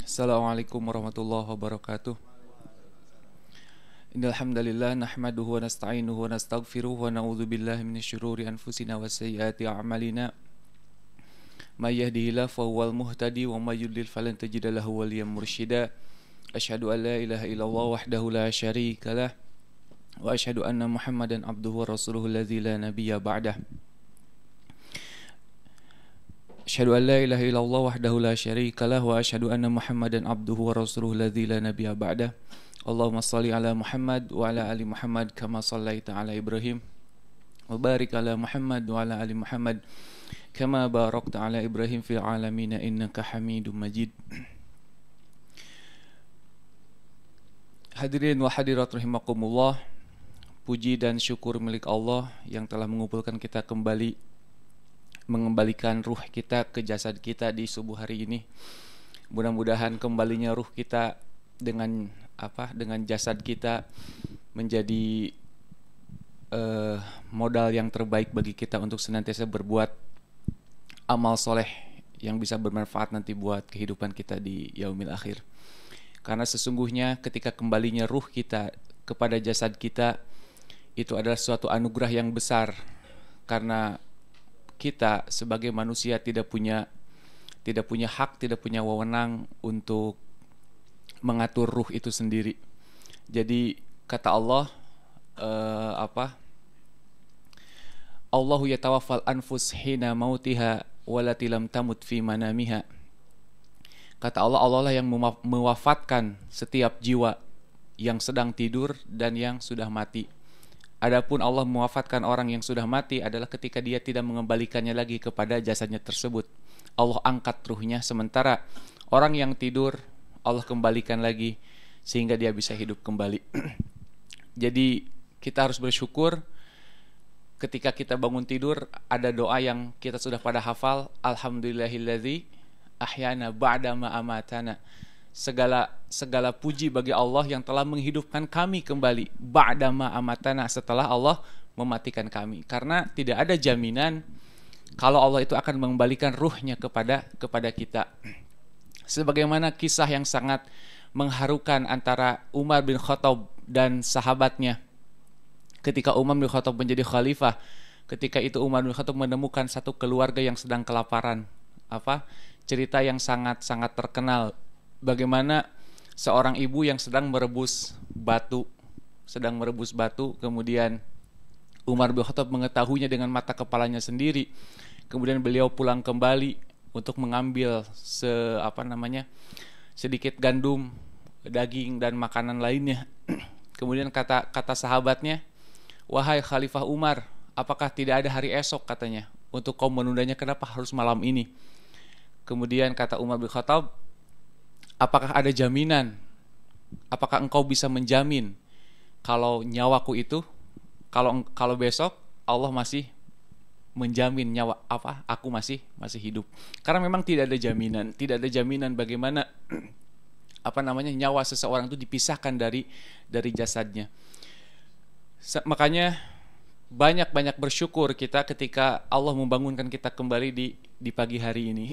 Assalamualaikum warahmatullahi wabarakatuh. Innal hamdalillah nahmaduhu wa nasta'inuhu wa nastaghfiruh wa na'udzu billahi minasyururi anfusina wa sayyiati a'malina. May yahdihillahu fahuwal muhtadi wa may yudlil falan tajida lahu waliyyan mursyida. Asyhadu an la ilaha illallah wahdahu la syarika lah wa asyhadu anna Muhammadan abduhu wa rasuluhu alladzi la nabiyya ba'dah. Asyhadu an la ilaha illallah wahdahu la syarika lah wa asyhadu anna Muhammadan abduhu wa rasuluhu alladzi la nabiyya ba'dah. Allahumma shalli ala Muhammad wa ala ali Muhammad kama shallaita ala Ibrahim wa barik ala Muhammad wa ala ali Muhammad kama barakta ala Ibrahim fil alamin innaka Hamidum Majid. Hadirin wa hadirat rahimakumullah, puji dan syukur milik Allah yang telah mengumpulkan kita kembali, mengembalikan ruh kita ke jasad kita di subuh hari ini. Mudah-mudahan kembalinya ruh kita dengan jasad kita menjadi modal yang terbaik bagi kita untuk senantiasa berbuat amal soleh yang bisa bermanfaat nanti buat kehidupan kita di yaumil akhir. Karena sesungguhnya ketika kembalinya ruh kita kepada jasad kita, itu adalah suatu anugerah yang besar, karena kita sebagai manusia tidak punya hak, tidak punya wewenang untuk mengatur ruh itu sendiri. Jadi kata Allah, Allahu yatawaffal anfus hina mautiha walati lam tamut fi manamiha. Kata Allah, Allah lah yang mewafatkan setiap jiwa yang sedang tidur dan yang sudah mati. Adapun Allah mewafatkan orang yang sudah mati adalah ketika dia tidak mengembalikannya lagi kepada jasadnya tersebut. Allah angkat ruhnya, sementara orang yang tidur Allah kembalikan lagi sehingga dia bisa hidup kembali. Jadi kita harus bersyukur ketika kita bangun tidur, ada doa yang kita sudah pada hafal, alhamdulillahilladzi ahyana ba'da ma amatana. Segala puji bagi Allah yang telah menghidupkan kami kembali ba'da ma amatana, setelah Allah mematikan kami. Karena tidak ada jaminan kalau Allah itu akan mengembalikan ruhnya kepada kita. Sebagaimana kisah yang sangat mengharukan antara Umar bin Khattab dan sahabatnya ketika Umar bin Khattab menjadi khalifah. Ketika itu Umar bin Khattab menemukan satu keluarga yang sedang kelaparan. Cerita yang sangat terkenal, bagaimana seorang ibu yang sedang merebus batu, kemudian Umar bin Khattab mengetahuinya dengan mata kepalanya sendiri. Kemudian beliau pulang kembali untuk mengambil sedikit gandum, daging dan makanan lainnya. Kemudian kata sahabatnya, "Wahai Khalifah Umar, apakah tidak ada hari esok," katanya, "untuk kau menundanya, kenapa harus malam ini?" Kemudian kata Umar bin Khattab, "Apakah ada jaminan? Apakah engkau bisa menjamin kalau nyawaku itu, kalau besok Allah masih menjamin aku masih hidup?" Karena memang tidak ada jaminan bagaimana nyawa seseorang itu dipisahkan dari jasadnya. Makanya banyak bersyukur kita ketika Allah membangunkan kita kembali di pagi hari ini.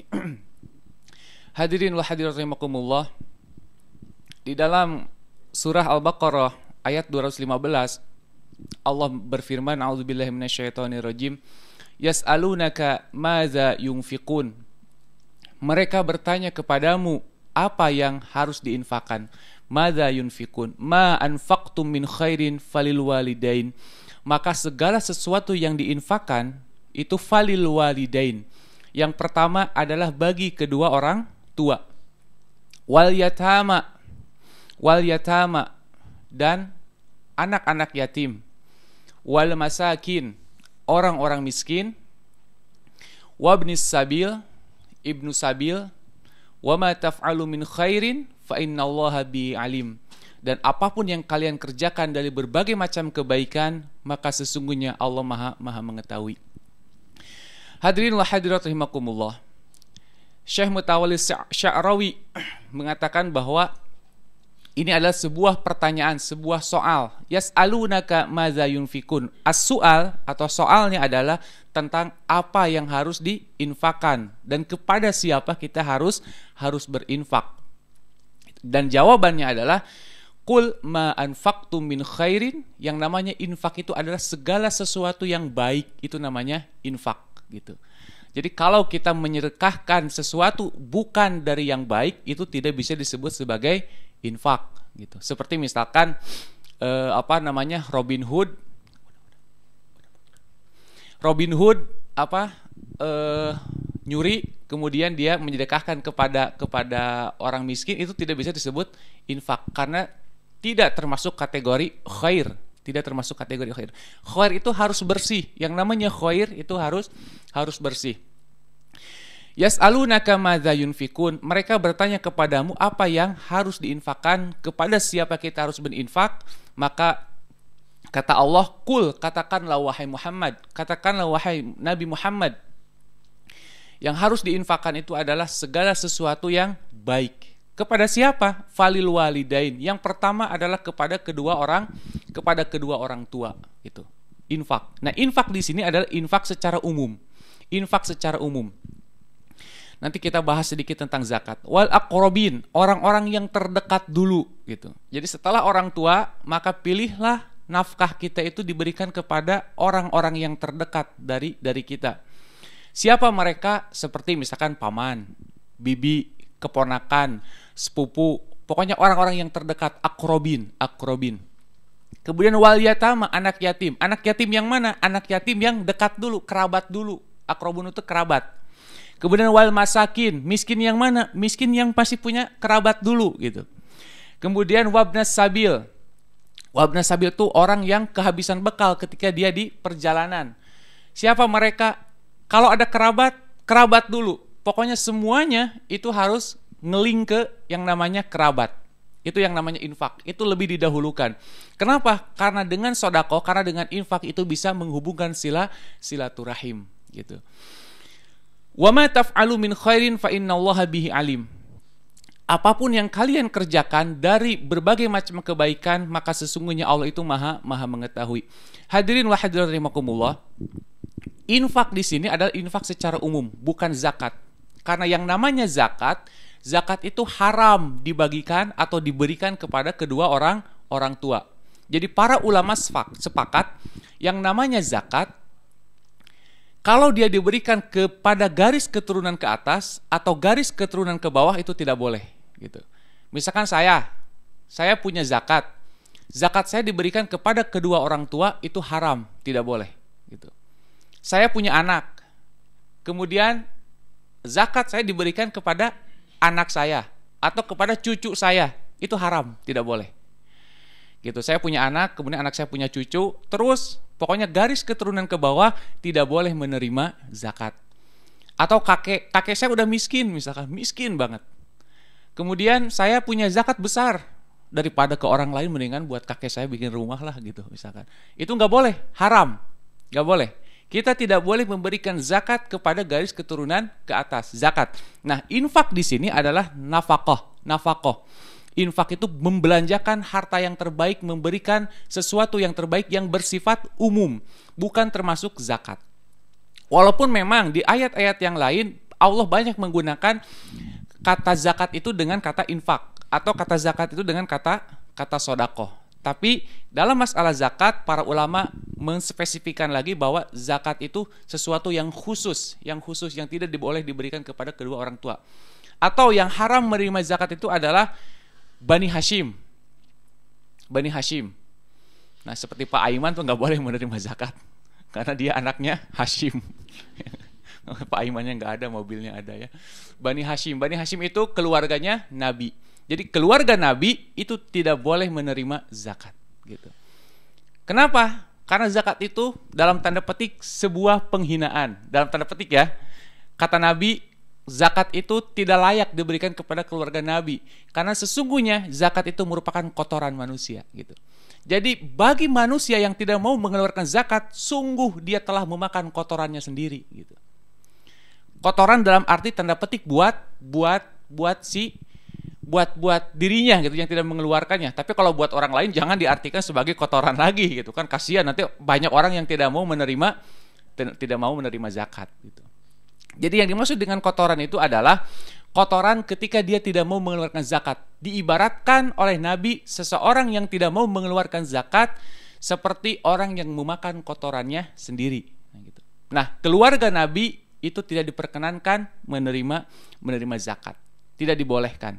Hadirin wa hadirat rahimakumullah, di dalam surah Al-Baqarah ayat 215 Allah berfirman, a'udzubillahi minasyaitonirrajim, yas'alunaka madza yunfiqun. Mereka bertanya kepadamu apa yang harus diinfakkan. Madza yunfiqun, ma anfaqtum min khairin falil walidain. Maka segala sesuatu yang diinfakkan itu falil walidain. Yang pertama adalah bagi kedua orang tua. Wal yatama dan anak-anak yatim. Wal masakin, orang-orang miskin. Wabnis sabil, ibnu sabil. Wa ma taf'alu min khairin fa innallaha bi alim. Dan apapun yang kalian kerjakan dari berbagai macam kebaikan, maka sesungguhnya Allah maha mengetahui. Hadirin wa hadirat rahimakumullah, Syekh Mutawalli Sya'rawi mengatakan bahwa ini adalah sebuah pertanyaan, sebuah soal. Yas'alunaka madza yunfikun. As-su'al atau soalnya adalah tentang apa yang harus diinfakkan dan kepada siapa kita harus berinfak. Dan jawabannya adalah qul ma anfaqtum min khairin, yang namanya infak itu adalah segala sesuatu yang baik, itu namanya infak gitu. Jadi kalau kita menyedekahkan sesuatu bukan dari yang baik, itu tidak bisa disebut sebagai infak gitu. Seperti misalkan Robin Hood nyuri, kemudian dia menyedekahkan kepada orang miskin, itu tidak bisa disebut infak karena tidak termasuk kategori khair, tidak termasuk kategori khair. Khair itu harus bersih. Yang namanya khair itu harus bersih. Yas'alunaka madza yunfikun, mereka bertanya kepadamu apa yang harus diinfakkan, kepada siapa kita harus berinfak. Maka kata Allah, qul, katakanlah wahai Muhammad, katakanlah wahai Nabi Muhammad, yang harus diinfakkan itu adalah segala sesuatu yang baik. Kepada siapa? Falil walidain. Yang pertama adalah kepada kedua orang tua itu. Infak. Nah, infak di sini adalah infak secara umum. Infak secara umum. Nanti kita bahas sedikit tentang zakat. Wal aqrabin, orang-orang yang terdekat dulu gitu. Jadi setelah orang tua, maka pilihlah nafkah kita itu diberikan kepada orang-orang yang terdekat dari kita. Siapa mereka? Seperti misalkan paman, bibi, keponakan, sepupu, pokoknya orang-orang yang terdekat, aqrabin. Kemudian wal yatama, anak yatim. Anak yatim yang mana? Anak yatim yang dekat dulu, kerabat dulu. Aqrabun itu kerabat. Kemudian wal masakin, miskin yang mana? Miskin yang pasti punya kerabat dulu gitu. Kemudian wabnas sabil. Wabnas sabil itu orang yang kehabisan bekal ketika dia di perjalanan. Siapa mereka? Kalau ada kerabat dulu. Pokoknya semuanya itu harus ngeling ke yang namanya kerabat. Itu yang namanya infak. Itu lebih didahulukan. Kenapa? Karena dengan sodako, karena dengan infak itu bisa menghubungkan silaturahim gitu. Wa ma taf'alu min khairin fa innallaha bihi alim. Apapun yang kalian kerjakan dari berbagai macam kebaikan, maka sesungguhnya Allah itu maha mengetahui. Hadirin wa hadirat rahimakumullah. Infak di sini adalah infak secara umum, bukan zakat. Karena yang namanya zakat itu haram dibagikan atau diberikan kepada kedua orang tua. Jadi para ulama sepakat yang namanya zakat, kalau dia diberikan kepada garis keturunan ke atas atau garis keturunan ke bawah itu tidak boleh gitu. Misalkan saya punya zakat. Zakat saya diberikan kepada kedua orang tua itu haram, tidak boleh gitu. Saya punya anak. Kemudian zakat saya diberikan kepada anak saya atau kepada cucu saya, itu haram, tidak boleh. Gitu. Saya punya anak, kemudian anak saya punya cucu, terus pokoknya garis keturunan ke bawah tidak boleh menerima zakat. Atau kakek saya udah miskin misalkan, miskin banget. Kemudian saya punya zakat besar, daripada ke orang lain mendingan buat kakek saya bikin rumah lah gitu misalkan. Itu nggak boleh, haram, nggak boleh. Kita tidak boleh memberikan zakat kepada garis keturunan ke atas, zakat. Nah, infak di sini adalah nafkah. Infak itu membelanjakan harta yang terbaik, memberikan sesuatu yang terbaik yang bersifat umum, bukan termasuk zakat. Walaupun memang di ayat-ayat yang lain Allah banyak menggunakan kata zakat itu dengan kata infak, atau kata zakat itu dengan kata sodakoh. Tapi dalam masalah zakat, para ulama menspesifikan lagi bahwa zakat itu sesuatu yang khusus yang tidak boleh diberikan kepada kedua orang tua. Atau yang haram menerima zakat itu adalah Bani Hashim. Nah, seperti Pak Aiman tuh nggak boleh menerima zakat karena dia anaknya Hashim. Pak Aimannya nggak ada, mobilnya ada ya. Bani Hashim itu keluarganya Nabi. Jadi keluarga Nabi itu tidak boleh menerima zakat gitu. Kenapa? Karena zakat itu dalam tanda petik sebuah penghinaan. Dalam tanda petik ya. Kata Nabi, zakat itu tidak layak diberikan kepada keluarga Nabi. Karena sesungguhnya zakat itu merupakan kotoran manusia gitu. Jadi bagi manusia yang tidak mau mengeluarkan zakat, sungguh dia telah memakan kotorannya sendiri gitu. Kotoran dalam arti tanda petik buat dirinya gitu yang tidak mengeluarkannya. Tapi kalau buat orang lain jangan diartikan sebagai kotoran lagi gitu kan, kasihan nanti banyak orang yang tidak mau menerima zakat gitu. Jadi yang dimaksud dengan kotoran itu adalah kotoran ketika dia tidak mau mengeluarkan zakat. Diibaratkan oleh Nabi, seseorang yang tidak mau mengeluarkan zakat seperti orang yang memakan kotorannya sendiri. Nah, keluarga Nabi itu tidak diperkenankan menerima zakat, tidak dibolehkan.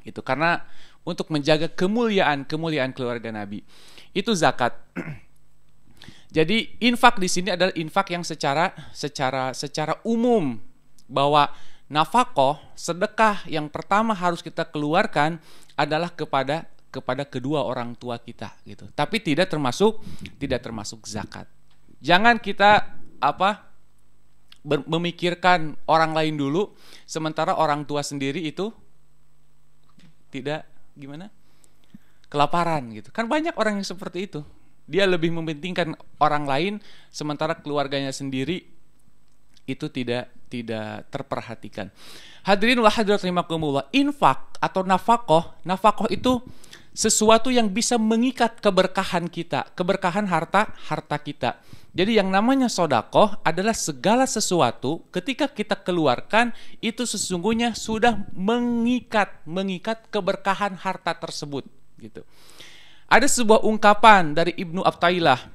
Itu karena untuk menjaga kemuliaan keluarga Nabi. Itu zakat. Jadi infak di sini adalah infak yang secara umum, bahwa nafkah, sedekah yang pertama harus kita keluarkan adalah kepada kedua orang tua kita gitu. Tapi tidak termasuk zakat. Jangan kita memikirkan orang lain dulu sementara orang tua sendiri itu tidak kelaparan gitu. Kan banyak orang yang seperti itu. Dia lebih mementingkan orang lain sementara keluarganya sendiri itu tidak terperhatikan. Hadirin wa hadirat rahimakumullah, infak atau nafkah itu sesuatu yang bisa mengikat keberkahan kita, keberkahan harta kita. Jadi yang namanya sedekah adalah segala sesuatu ketika kita keluarkan itu sesungguhnya sudah mengikat keberkahan harta tersebut gitu. Ada sebuah ungkapan dari Ibnu Athaillah.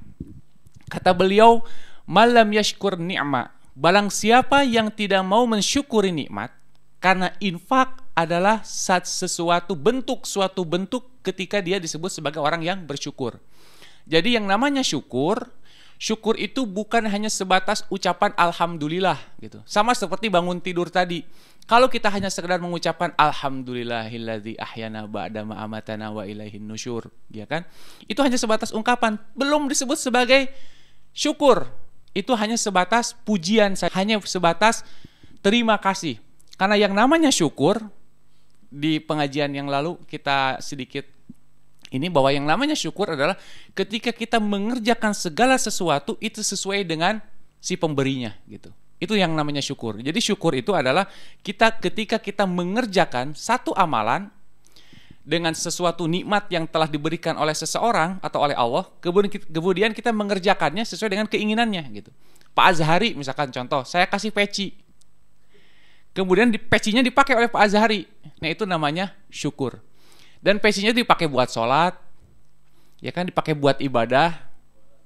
Kata beliau, "Malam yashkur ni'ma." Barang siapa yang tidak mau mensyukuri nikmat, karena infak adalah suatu bentuk ketika dia disebut sebagai orang yang bersyukur. Jadi yang namanya syukur itu bukan hanya sebatas ucapan alhamdulillah gitu. Sama seperti bangun tidur tadi. Kalau kita hanya sekedar mengucapkan alhamdulillahilladzi ahyana ba'da ma amatana wa ilaihin nusyur, ya kan? Itu hanya sebatas ungkapan, belum disebut sebagai syukur. Itu hanya sebatas pujian, hanya sebatas terima kasih. Karena yang namanya syukur, di pengajian yang lalu kita sedikit ini bahwa yang namanya syukur adalah ketika kita mengerjakan segala sesuatu itu sesuai dengan si pemberinya gitu. Itu yang namanya syukur. Jadi syukur itu adalah ketika kita mengerjakan satu amalan dengan sesuatu nikmat yang telah diberikan oleh seseorang atau oleh Allah, kemudian kita mengerjakannya sesuai dengan keinginannya gitu. Pak Azhari misalkan contoh, saya kasih peci. Kemudian pecinya dipakai oleh Pak Azhari. Nah, itu namanya syukur. Dan pecinya dipakai buat sholat, ya kan, dipakai buat ibadah,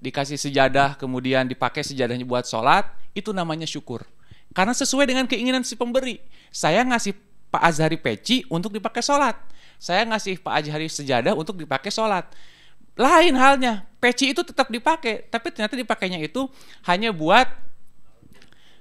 dikasih sejadah, kemudian dipakai sejadahnya buat sholat, itu namanya syukur. Karena sesuai dengan keinginan si pemberi. Saya ngasih Pak Azhari peci untuk dipakai sholat. Saya ngasih Pak Azhari sejadah untuk dipakai sholat. Lain halnya, peci itu tetap dipakai, tapi ternyata dipakainya itu hanya buat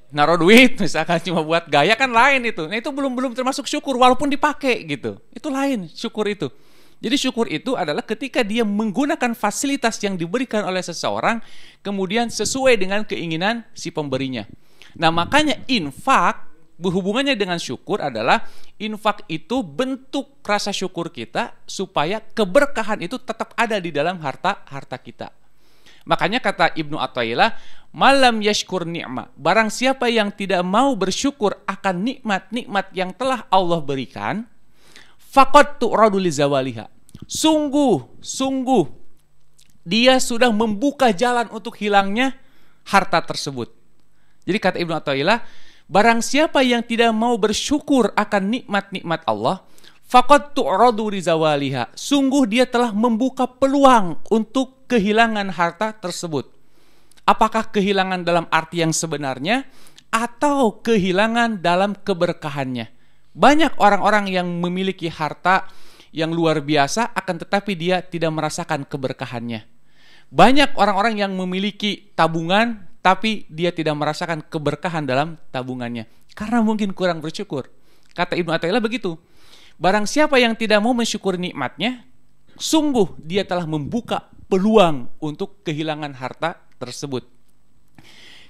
naruh duit, misalkan cuma buat gaya, kan lain itu. Nah, itu belum termasuk syukur walaupun dipakai gitu. Itu lain syukur itu. Jadi syukur itu adalah ketika dia menggunakan fasilitas yang diberikan oleh seseorang kemudian sesuai dengan keinginan si pemberinya. Nah, makanya infak berhubungannya dengan syukur adalah infak itu bentuk rasa syukur kita supaya keberkahan itu tetap ada di dalam harta kita. Makanya kata Ibnu Athaillah, malam yashkur ni'ma, barang siapa yang tidak mau bersyukur akan nikmat-nikmat yang telah Allah berikan, faqad tu'radu li zawaliha. Sungguh dia sudah membuka jalan untuk hilangnya harta tersebut. Jadi kata Ibnu Athaillah, barang siapa yang tidak mau bersyukur akan nikmat-nikmat Allah, faqad tu'radu li zawaliha. Sungguh dia telah membuka peluang untuk kehilangan harta tersebut. Apakah kehilangan dalam arti yang sebenarnya atau kehilangan dalam keberkahannya? Banyak orang-orang yang memiliki harta yang luar biasa akan tetapi dia tidak merasakan keberkahannya. Banyak orang-orang yang memiliki tabungan tapi dia tidak merasakan keberkahan dalam tabungannya karena mungkin kurang bersyukur. Kata Ibnu Athaillah begitu. Barang siapa yang tidak mau mensyukuri nikmatnya, sungguh dia telah membuka peluang untuk kehilangan harta tersebut.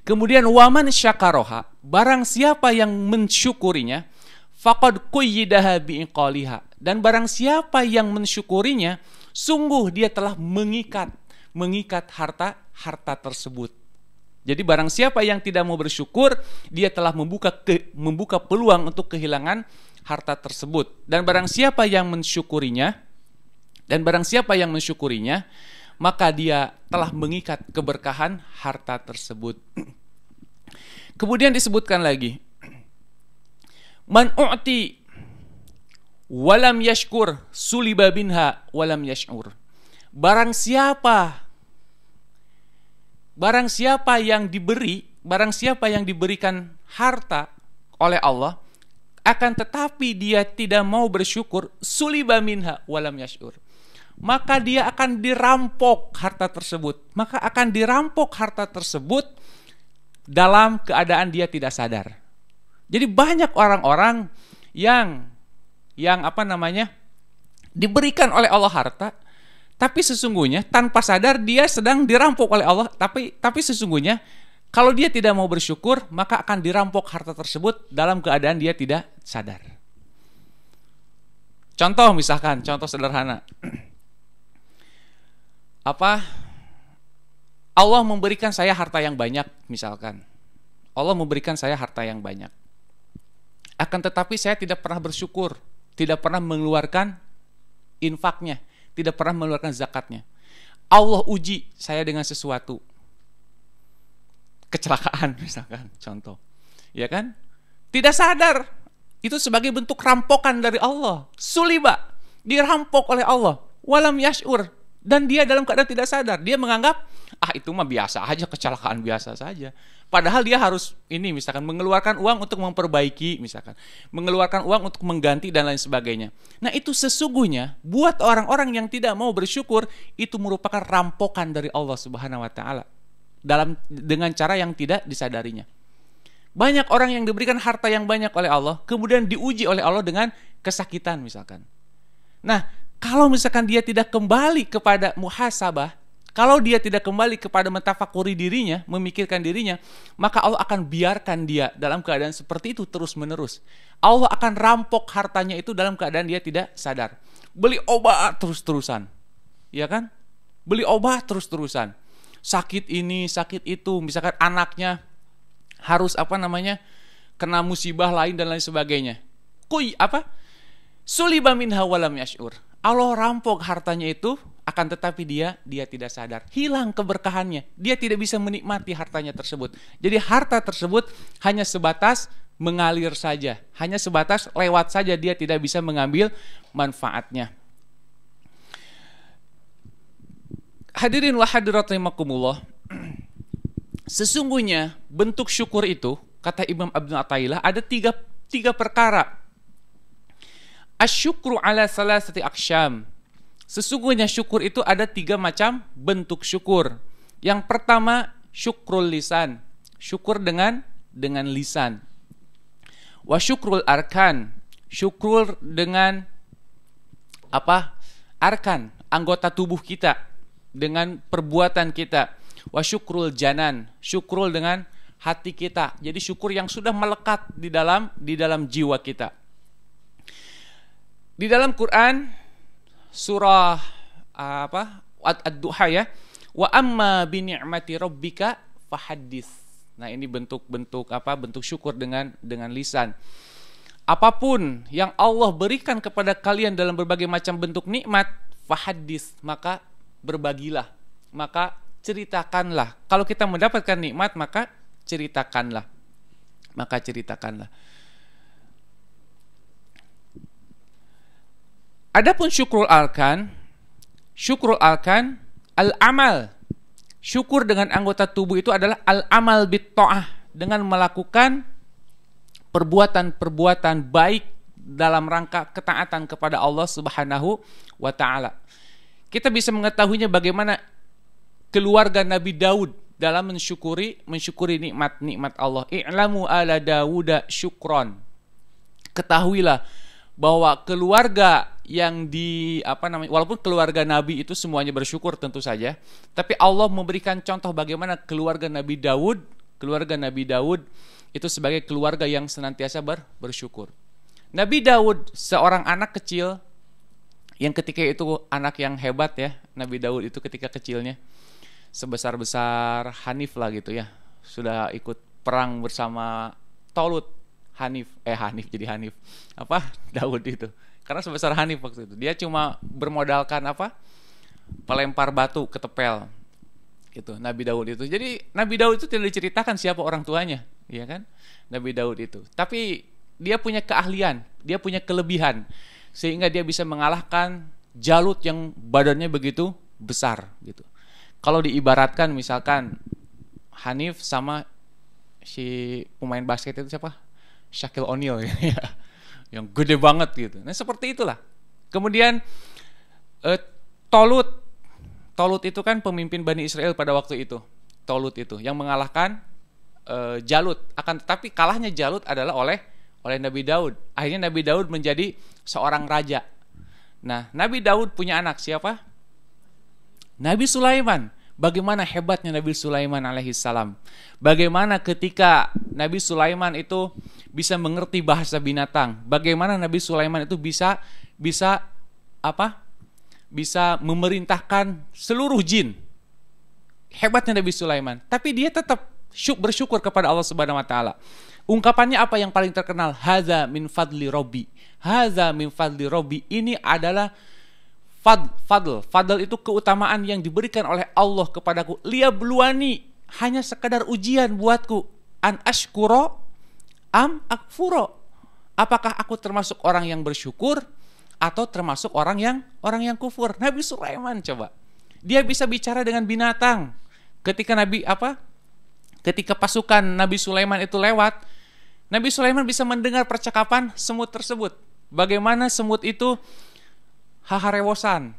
Kemudian waman syakaroha, barang siapa yang mensyukurinya, faqad quyyidaha bi'iqaliha, dan barang siapa yang mensyukurinya, sungguh dia telah mengikat harta tersebut. Jadi barang siapa yang tidak mau bersyukur, dia telah membuka peluang untuk kehilangan harta tersebut. Dan barang siapa yang mensyukurinya, maka dia telah mengikat keberkahan harta tersebut. Kemudian disebutkan lagi, Man u'ti walam yashkur suliba binha walam yash'ur. Barang siapa yang diberikan harta oleh Allah, akan tetapi dia tidak mau bersyukur, suliba minha walam yash'ur, maka dia akan dirampok harta tersebut dalam keadaan dia tidak sadar. Jadi banyak orang-orang yang diberikan oleh Allah harta, tapi sesungguhnya tanpa sadar dia sedang dirampok oleh Allah, tapi sesungguhnya kalau dia tidak mau bersyukur, maka akan dirampok harta tersebut dalam keadaan dia tidak sadar. Contoh sederhana. Allah memberikan saya harta yang banyak, misalkan. Allah memberikan saya harta yang banyak. Akan tetapi saya tidak pernah bersyukur, tidak pernah mengeluarkan infaknya, tidak pernah mengeluarkan zakatnya. Allah uji saya dengan sesuatu. Kecelakaan misalkan, contoh. Ya kan? Tidak sadar. Itu sebagai bentuk rampokan dari Allah. Suliba, dirampok oleh Allah. Walam yash'ur, dan dia dalam keadaan tidak sadar. Dia menganggap, itu mah biasa aja, kecelakaan biasa saja. Padahal dia harus misalkan mengeluarkan uang untuk memperbaiki, misalkan mengeluarkan uang untuk mengganti dan lain sebagainya. Nah, itu sesungguhnya buat orang-orang yang tidak mau bersyukur, itu merupakan rampokan dari Allah Subhanahu wa taala dengan cara yang tidak disadarinya. Banyak orang yang diberikan harta yang banyak oleh Allah, kemudian diuji oleh Allah dengan kesakitan misalkan. Nah, kalau misalkan dia tidak kembali kepada muhasabah, kalau dia tidak kembali kepada mentafakuri dirinya, memikirkan dirinya, maka Allah akan biarkan dia dalam keadaan seperti itu terus-menerus. Allah akan rampok hartanya itu dalam keadaan dia tidak sadar. Beli obat terus-terusan. Ya kan? Beli obat terus-terusan. Sakit ini, sakit itu, misalkan anaknya harus kena musibah lain dan lain sebagainya. Suliba minha walam yash'ur. Allah rampok hartanya itu, akan tetapi dia tidak sadar. Hilang keberkahannya. Dia tidak bisa menikmati hartanya tersebut. Jadi harta tersebut hanya sebatas mengalir saja, hanya sebatas lewat saja, dia tidak bisa mengambil manfaatnya. Hadirin wa hadirat rahimakumullah. Sesungguhnya bentuk syukur itu, kata Imam Ibnu Athaillah, ada tiga perkara. Asyukru ala salasati aqsyam. Sesungguhnya syukur itu ada 3 macam bentuk syukur. Yang pertama, syukrul lisan. Syukur dengan lisan. Wa syukrul arkan. Syukur dengan arkan, anggota tubuh kita, dengan perbuatan kita. Wa syukrul janan. Syukur dengan hati kita. Jadi syukur yang sudah melekat di dalam jiwa kita. Di dalam Quran surah Ad-Duha ya, wa amma bi ni'mati rabbika fahaddits. Nah, ini bentuk syukur dengan lisan. Apapun yang Allah berikan kepada kalian dalam berbagai macam bentuk nikmat, fahaddits, maka berbagilah, maka ceritakanlah. Kalau kita mendapatkan nikmat, maka ceritakanlah. Adapun syukrul arkan al-amal. Syukur dengan anggota tubuh itu adalah al-amal bit-ta'ah, dengan melakukan perbuatan-perbuatan baik dalam rangka ketaatan kepada Allah Subhanahu wa taala. Kita bisa mengetahuinya bagaimana keluarga Nabi Daud dalam mensyukuri nikmat-nikmat Allah. I'lamu ala Dawuda syukron. Ketahuilah bahwa keluarga yang walaupun keluarga Nabi itu semuanya bersyukur tentu saja, tapi Allah memberikan contoh bagaimana keluarga Nabi Daud itu sebagai keluarga yang senantiasa bersyukur. Nabi Daud seorang anak kecil yang ketika itu anak yang hebat ya. Nabi Daud itu ketika kecilnya sebesar-besar Hanif lah gitu ya, sudah ikut perang bersama Tolut. Hanif Daud itu, karena sebesar Hanif waktu itu dia cuma bermodalkan pelempar batu ke tepel itu Nabi Daud itu. Jadi Nabi Daud itu tidak diceritakan siapa orang tuanya, ya kan, Nabi Daud itu. Tapi dia punya keahlian, dia punya kelebihan sehingga dia bisa mengalahkan Jalut yang badannya begitu besar gitu. Kalau diibaratkan misalkan Hanif sama si pemain basket itu siapa? Shaquille O'Neal ya. Yang gede banget gitu. Nah, seperti itulah. Kemudian Tolut itu kan pemimpin Bani Israel pada waktu itu. Tolut itu yang mengalahkan Jalut. Akan tetapi kalahnya Jalut adalah oleh Nabi Daud. Akhirnya Nabi Daud menjadi seorang raja. Nah, Nabi Daud punya anak siapa? Nabi Sulaiman. Bagaimana hebatnya Nabi Sulaiman alaihissalam. Bagaimana ketika Nabi Sulaiman itu bisa mengerti bahasa binatang. Bagaimana Nabi Sulaiman itu bisa memerintahkan seluruh jin. Hebatnya Nabi Sulaiman. Tapi dia tetap bersyukur kepada Allah Subhanahu wa taala. Ungkapannya apa yang paling terkenal? Hadza min fadli Robbi. Hadza min fadli Robbi. Ini adalah fadl. Fadl itu keutamaan yang diberikan oleh Allah kepadaku. Liyabluwani, hanya sekadar ujian buatku. An ashkuro am akfuro. Apakah aku termasuk orang yang bersyukur atau termasuk orang yang kufur? Nabi Sulaiman coba. Dia bisa bicara dengan binatang. Ketika pasukan Nabi Sulaiman itu lewat, Nabi Sulaiman bisa mendengar percakapan semut tersebut. Bagaimana semut itu haharewosan,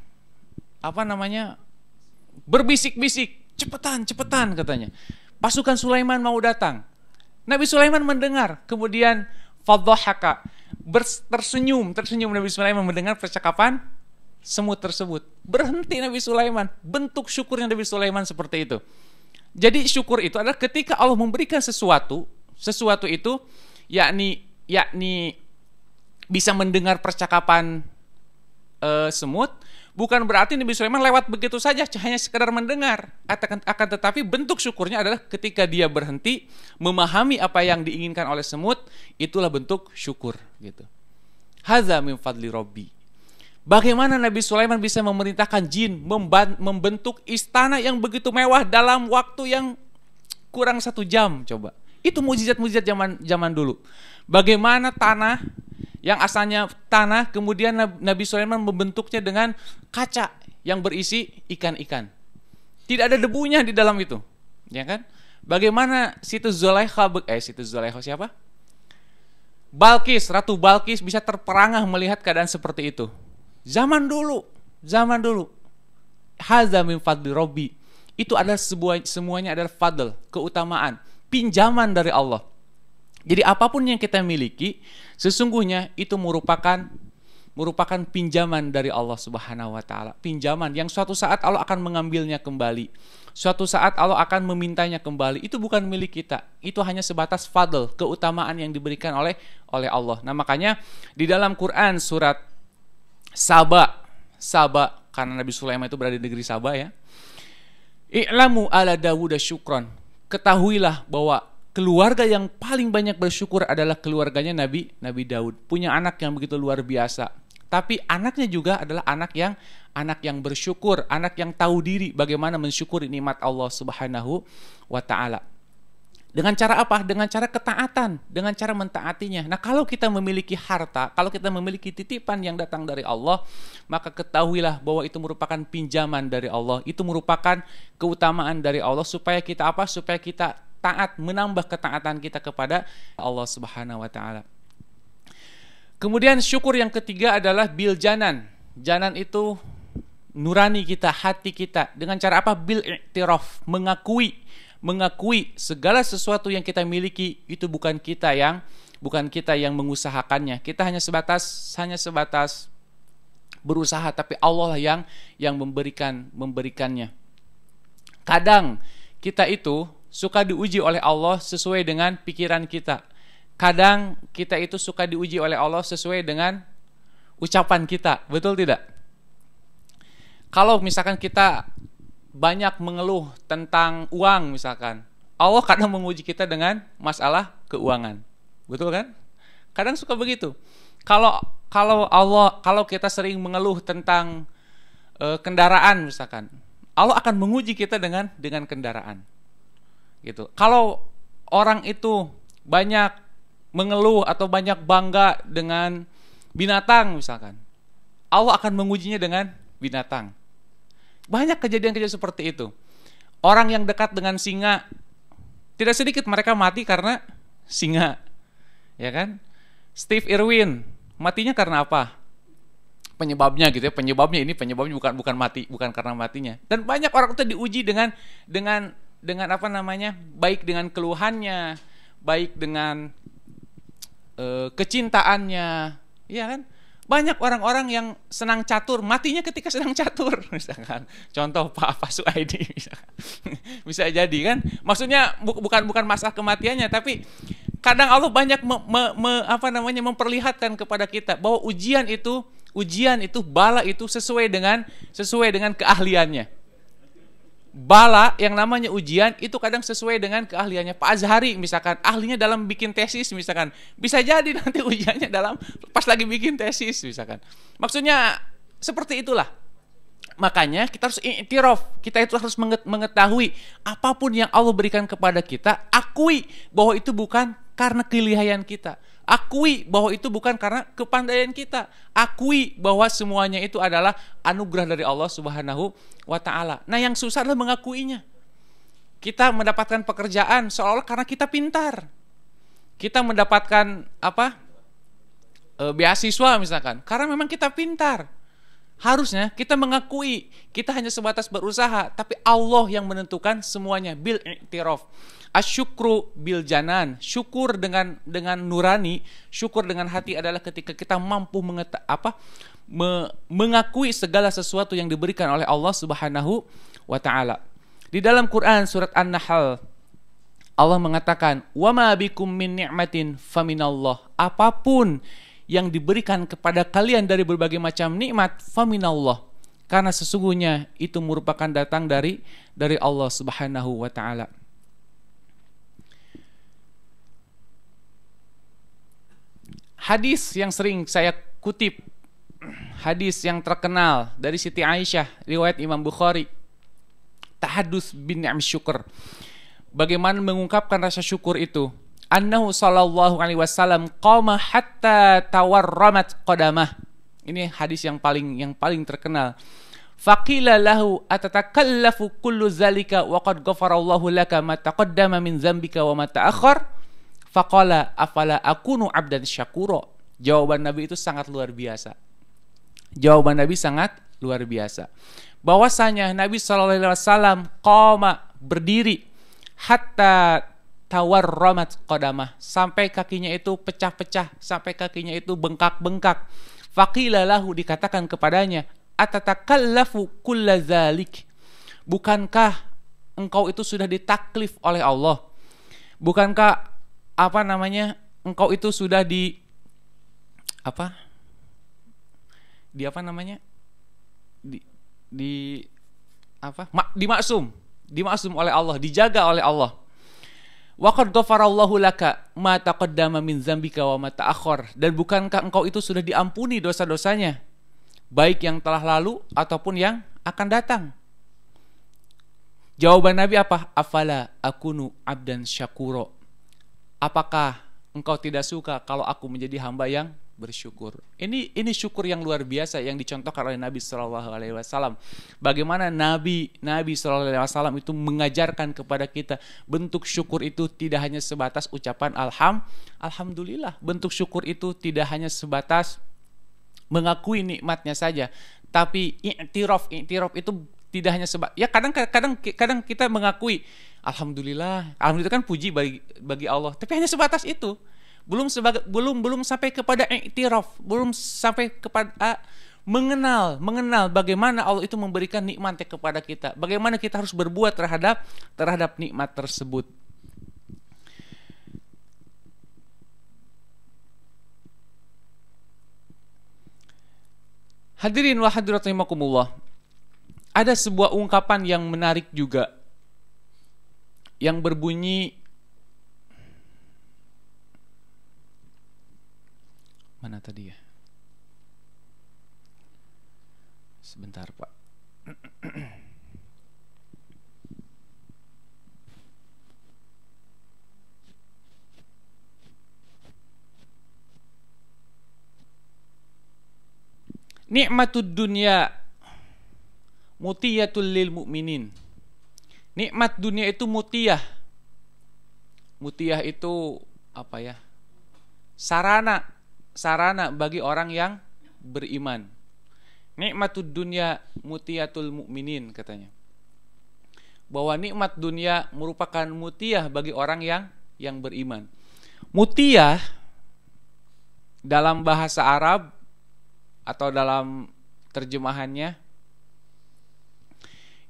berbisik-bisik, cepetan katanya. Pasukan Sulaiman mau datang. Nabi Sulaiman mendengar, kemudian fadhahaka, tersenyum Nabi Sulaiman mendengar percakapan semut tersebut. Berhenti Nabi Sulaiman. Bentuk syukurnya Nabi Sulaiman seperti itu. Jadi syukur itu adalah ketika Allah memberikan sesuatu itu yakni bisa mendengar percakapan semut, bukan berarti Nabi Sulaiman lewat begitu saja hanya sekedar mendengar. Akan tetapi bentuk syukurnya adalah ketika dia berhenti memahami apa yang diinginkan oleh semut, itulah bentuk syukur gitu. Hadza min fadli Robbi. Bagaimana Nabi Sulaiman bisa memerintahkan jin membentuk istana yang begitu mewah dalam waktu yang kurang 1 jam, coba. Itu mukjizat-mukjizat zaman dulu. Bagaimana tanah yang asalnya tanah, kemudian Nabi Sulaiman membentuknya dengan kaca yang berisi ikan-ikan. Tidak ada debunya di dalam itu, ya kan? Bagaimana Siti Zulaikha siapa? Ratu Balkis bisa terperangah melihat keadaan seperti itu. Zaman dulu. Hadza min fadli Robbi. Itu adalah semuanya adalah fadl, keutamaan, pinjaman dari Allah. Jadi apapun yang kita miliki, sesungguhnya itu merupakan pinjaman dari Allah Subhanahu wa taala. Pinjaman yang suatu saat Allah akan mengambilnya kembali. Suatu saat Allah akan memintanya kembali. Itu bukan milik kita. Itu hanya sebatas fadl, keutamaan yang diberikan oleh Allah. Nah, makanya di dalam Quran surat Saba, karena Nabi Sulaiman itu berada di negeri Saba ya. I'lamu ala Dawuda syukron. Ketahuilah bahwa keluarga yang paling banyak bersyukur adalah keluarganya Nabi Daud. Punya anak yang begitu luar biasa. Tapi anaknya juga adalah anak yang bersyukur, anak yang tahu diri bagaimana mensyukuri nikmat Allah Subhanahu wa taala. Dengan cara apa? Dengan cara ketaatan, dengan cara mentaatinya. Nah, kalau kita memiliki harta, kalau kita memiliki titipan yang datang dari Allah, maka ketahuilah bahwa itu merupakan pinjaman dari Allah. Itu merupakan keutamaan dari Allah supaya kita apa? Supaya kita taat, menambah ketaatan kita kepada Allah Subhanahu wa taala. Kemudian syukur yang ketiga adalah bil janan. Janan itu nurani kita, hati kita. Dengan cara apa? Bil i'tiraf, mengakui segala sesuatu yang kita miliki itu bukan kita yang mengusahakannya. Kita hanya sebatas berusaha, tapi Allah lah yang memberikannya. Kadang kita itu suka diuji oleh Allah sesuai dengan pikiran kita. Kadang kita itu suka diuji oleh Allah sesuai dengan ucapan kita. Betul tidak? Kalau misalkan kita banyak mengeluh tentang uang misalkan, Allah kadang menguji kita dengan masalah keuangan. Betul kan? Kadang suka begitu. Kalau kita sering mengeluh tentang kendaraan misalkan, Allah akan menguji kita dengan kendaraan. Gitu. Kalau orang itu banyak mengeluh atau banyak bangga dengan binatang misalkan, Allah akan mengujinya dengan binatang. Banyak kejadian-kejadian seperti itu. Orang yang dekat dengan singa, tidak sedikit mereka mati karena singa, ya kan? Steve Irwin matinya karena apa? Penyebabnya gitu ya, penyebabnya bukan mati, bukan karena matinya. Dan banyak orang itu diuji dengan apa namanya? Baik dengan keluhannya, baik dengan kecintaannya, ya kan? Banyak orang-orang yang senang catur, matinya ketika senang catur, misalkan. Contoh Pak Suaidi, misalkan. Bisa jadi kan? Maksudnya bukan masalah kematiannya, tapi kadang Allah banyak memperlihatkan kepada kita bahwa ujian itu bala itu sesuai dengan keahliannya. Bala yang namanya ujian itu kadang sesuai dengan keahliannya. Pak Azhari misalkan ahlinya dalam bikin tesis misalkan, bisa jadi nanti ujiannya dalam pas lagi bikin tesis misalkan. Maksudnya seperti itulah. Makanya kita harus i'tiraf, kita itu harus mengetahui apapun yang Allah berikan kepada kita, akui bahwa itu bukan karena keilihian kita. Akui bahwa itu bukan karena kepandaian kita. Akui bahwa semuanya itu adalah anugerah dari Allah Subhanahu wa ta'ala. Nah, yang susah adalah mengakuinya. Kita mendapatkan pekerjaan seolah-olah karena kita pintar. Kita mendapatkan beasiswa misalkan karena memang kita pintar. Harusnya kita mengakui kita hanya sebatas berusaha, tapi Allah yang menentukan semuanya. Bil i'tiraf. Asyukru bil janan, syukur dengan nurani, syukur dengan hati adalah ketika kita mampu mengakui segala sesuatu yang diberikan oleh Allah Subhanahu wa taala. Di dalam Quran surat An-Nahl Allah mengatakan, "Wa ma bikum min ni'matin faminallah." Apapun yang diberikan kepada kalian dari berbagai macam nikmat, faminallah. Karena sesungguhnya itu merupakan datang dari Allah Subhanahu wa taala. Hadis yang sering saya kutip, hadis yang terkenal dari Siti Aisyah, riwayat Imam Bukhari, tahadduts bin ni'am syukur. Bagaimana mengungkapkan rasa syukur itu? Annahu sallallahu alaihi wasallam qama hatta tawarramat qadamah. Ini hadis yang paling terkenal. Faqila lahu atatakallafu kullu zalika wa qad ghafarallahu laka ma taqaddama min dzambika wa ma ta'akhkhar? Faqala afala akunu abdan syakura. Jawaban Nabi itu sangat luar biasa. Jawaban Nabi sangat luar biasa. Bahwasanya Nabi SAW qama, berdiri, hatta tawarramat qadamah, sampai kakinya itu pecah-pecah, sampai kakinya itu bengkak-bengkak. Faqila lahu, dikatakan kepadanya, atatakallafu kulla zalik. Bukankah engkau itu sudah ditaklif oleh Allah? Bukankah engkau itu sudah dimaksum oleh Allah, dijaga oleh Allah. Wa qad ghafarallahu laka ma taqaddama min dzambika wa ma ta'akhkhar. Dan bukankah engkau itu sudah diampuni dosa-dosanya, baik yang telah lalu ataupun yang akan datang? Jawaban Nabi apa? Afala akunu abdan syakuro. Apakah engkau tidak suka kalau aku menjadi hamba yang bersyukur? Ini syukur yang luar biasa yang dicontohkan oleh Nabi Shallallahu Alaihi Wasallam. Bagaimana Nabi Shallallahu Alaihi Wasallam itu mengajarkan kepada kita bentuk syukur itu tidak hanya sebatas ucapan alhamdulillah. Bentuk syukur itu tidak hanya sebatas mengakui nikmatnya saja, tapi i'tiraf itu tidak hanya kadang kita mengakui alhamdulillah kan puji bagi Allah, tapi hanya sebatas itu. Belum sampai kepada i'tiraf, belum sampai kepada mengenal bagaimana Allah itu memberikan nikmatnya kepada kita, bagaimana kita harus berbuat terhadap nikmat tersebut. Hadirin wa hadirat rahimakumullah. Ada sebuah ungkapan yang menarik juga yang berbunyi, mana tadi ya? Sebentar, Pak. Nikmatud dunya mutiyatul lil mu'minin. Nikmat dunia itu mutiyah. Mutiyah itu apa ya? Sarana bagi orang yang beriman. Nikmatud dunya mutiyatul mu'minin katanya. Bahwa nikmat dunia merupakan mutiyah bagi orang yang beriman. Mutiyah dalam bahasa Arab atau dalam terjemahannya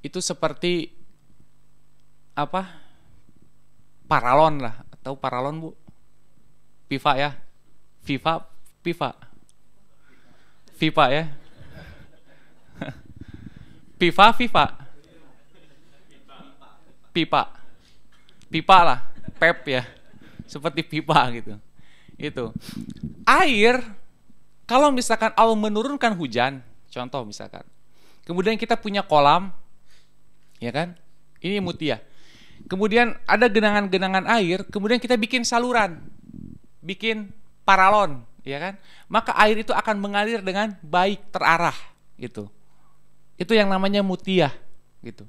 itu seperti apa? Paralon lah, atau paralon Bu? FIFA ya? FIFA ya? Pipa lah, Pep ya. Seperti pipa gitu. Itu. Air, kalau misalkan Allah menurunkan hujan, contoh misalkan. Kemudian kita punya kolam, ya kan? Ini mutiyah. Kemudian ada genangan-genangan air, kemudian kita bikin saluran, bikin paralon, ya kan? Maka air itu akan mengalir dengan baik, terarah, gitu. Itu yang namanya mutiyah, gitu.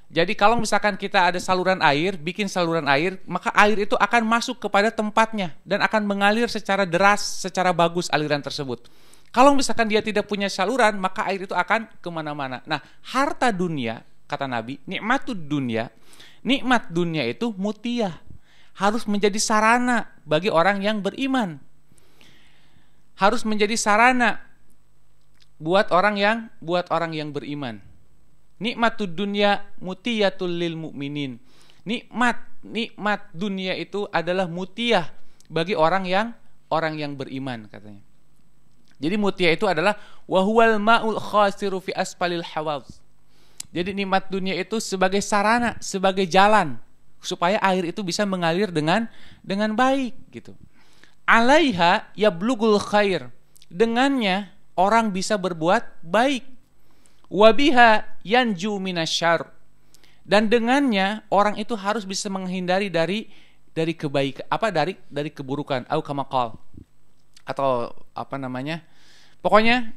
Jadi kalau misalkan kita ada saluran air, bikin saluran air, maka air itu akan masuk kepada tempatnya dan akan mengalir secara deras, secara bagus aliran tersebut. Kalau misalkan dia tidak punya saluran, maka air itu akan kemana-mana. Nah, harta dunia, kata Nabi, nikmatud dunia, nikmat dunia itu mutiyah, harus menjadi sarana bagi orang yang beriman, harus menjadi sarana buat orang yang beriman. Nikmatud dunya mutiyatul lil mu'minin. Nikmat dunia itu adalah mutiyah bagi orang yang beriman katanya. Jadi mutiyah itu adalah wahuwal ma'ul khasiru fi asfalil hawaz. Jadi nikmat dunia itu sebagai sarana, sebagai jalan supaya air itu bisa mengalir dengan baik gitu. Alaiha yablugul khair. Dengannya orang bisa berbuat baik. Wabiha yanju minasyarr. Dan dengannya orang itu harus bisa menghindari dari kebaikan, dari keburukan, au kama qal. Atau apa namanya? Pokoknya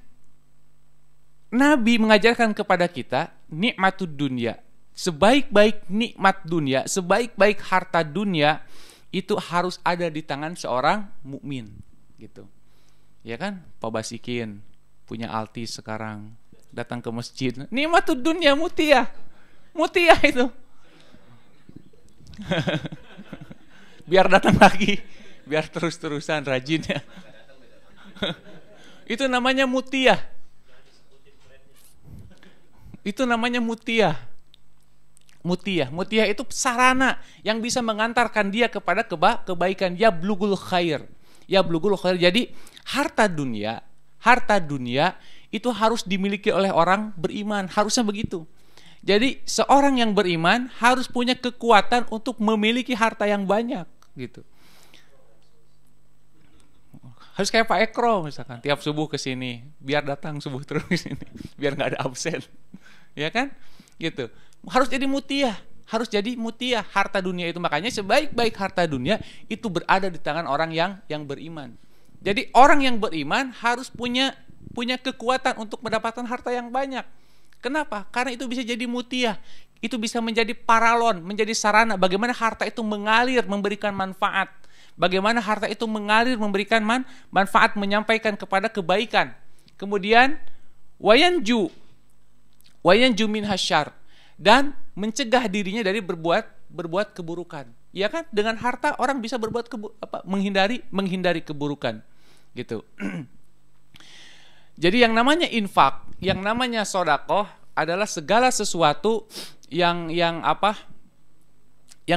Nabi mengajarkan kepada kita nikmatud dunia. Sebaik-baik nikmat dunia, sebaik-baik harta dunia itu harus ada di tangan seorang mukmin, gitu. Ya kan? Pak Basikin punya Altis sekarang, datang ke masjid. Nikmatud dunia mutiyah. Mutiyah itu. Biar datang lagi, biar terus-terusan rajin ya. Itu namanya mutiyah. Itu namanya mutiyah. Mutiyah itu sarana yang bisa mengantarkan dia kepada kebaikan. Yablugul khair. Jadi harta dunia itu harus dimiliki oleh orang beriman, harusnya begitu. Jadi seorang yang beriman harus punya kekuatan untuk memiliki harta yang banyak, gitu. Harus kayak Pak Ekro misalkan, tiap subuh ke sini, biar datang subuh terus ke sini, biar nggak ada absen. Ya kan? Gitu. Harus jadi mutiyah harta dunia itu. Makanya sebaik-baik harta dunia itu berada di tangan orang yang beriman. Jadi orang yang beriman harus punya kekuatan untuk mendapatkan harta yang banyak. Kenapa? Karena itu bisa jadi mutiyah. Itu bisa menjadi paralon, menjadi sarana bagaimana harta itu mengalir memberikan manfaat. Bagaimana harta itu mengalir memberikan manfaat, menyampaikan kepada kebaikan. Kemudian wayanju min hasyar, dan mencegah dirinya dari berbuat keburukan. Ya kan? Dengan harta orang bisa berbuat menghindari keburukan. Gitu. Jadi yang namanya infak, yang namanya sedekah adalah segala sesuatu yang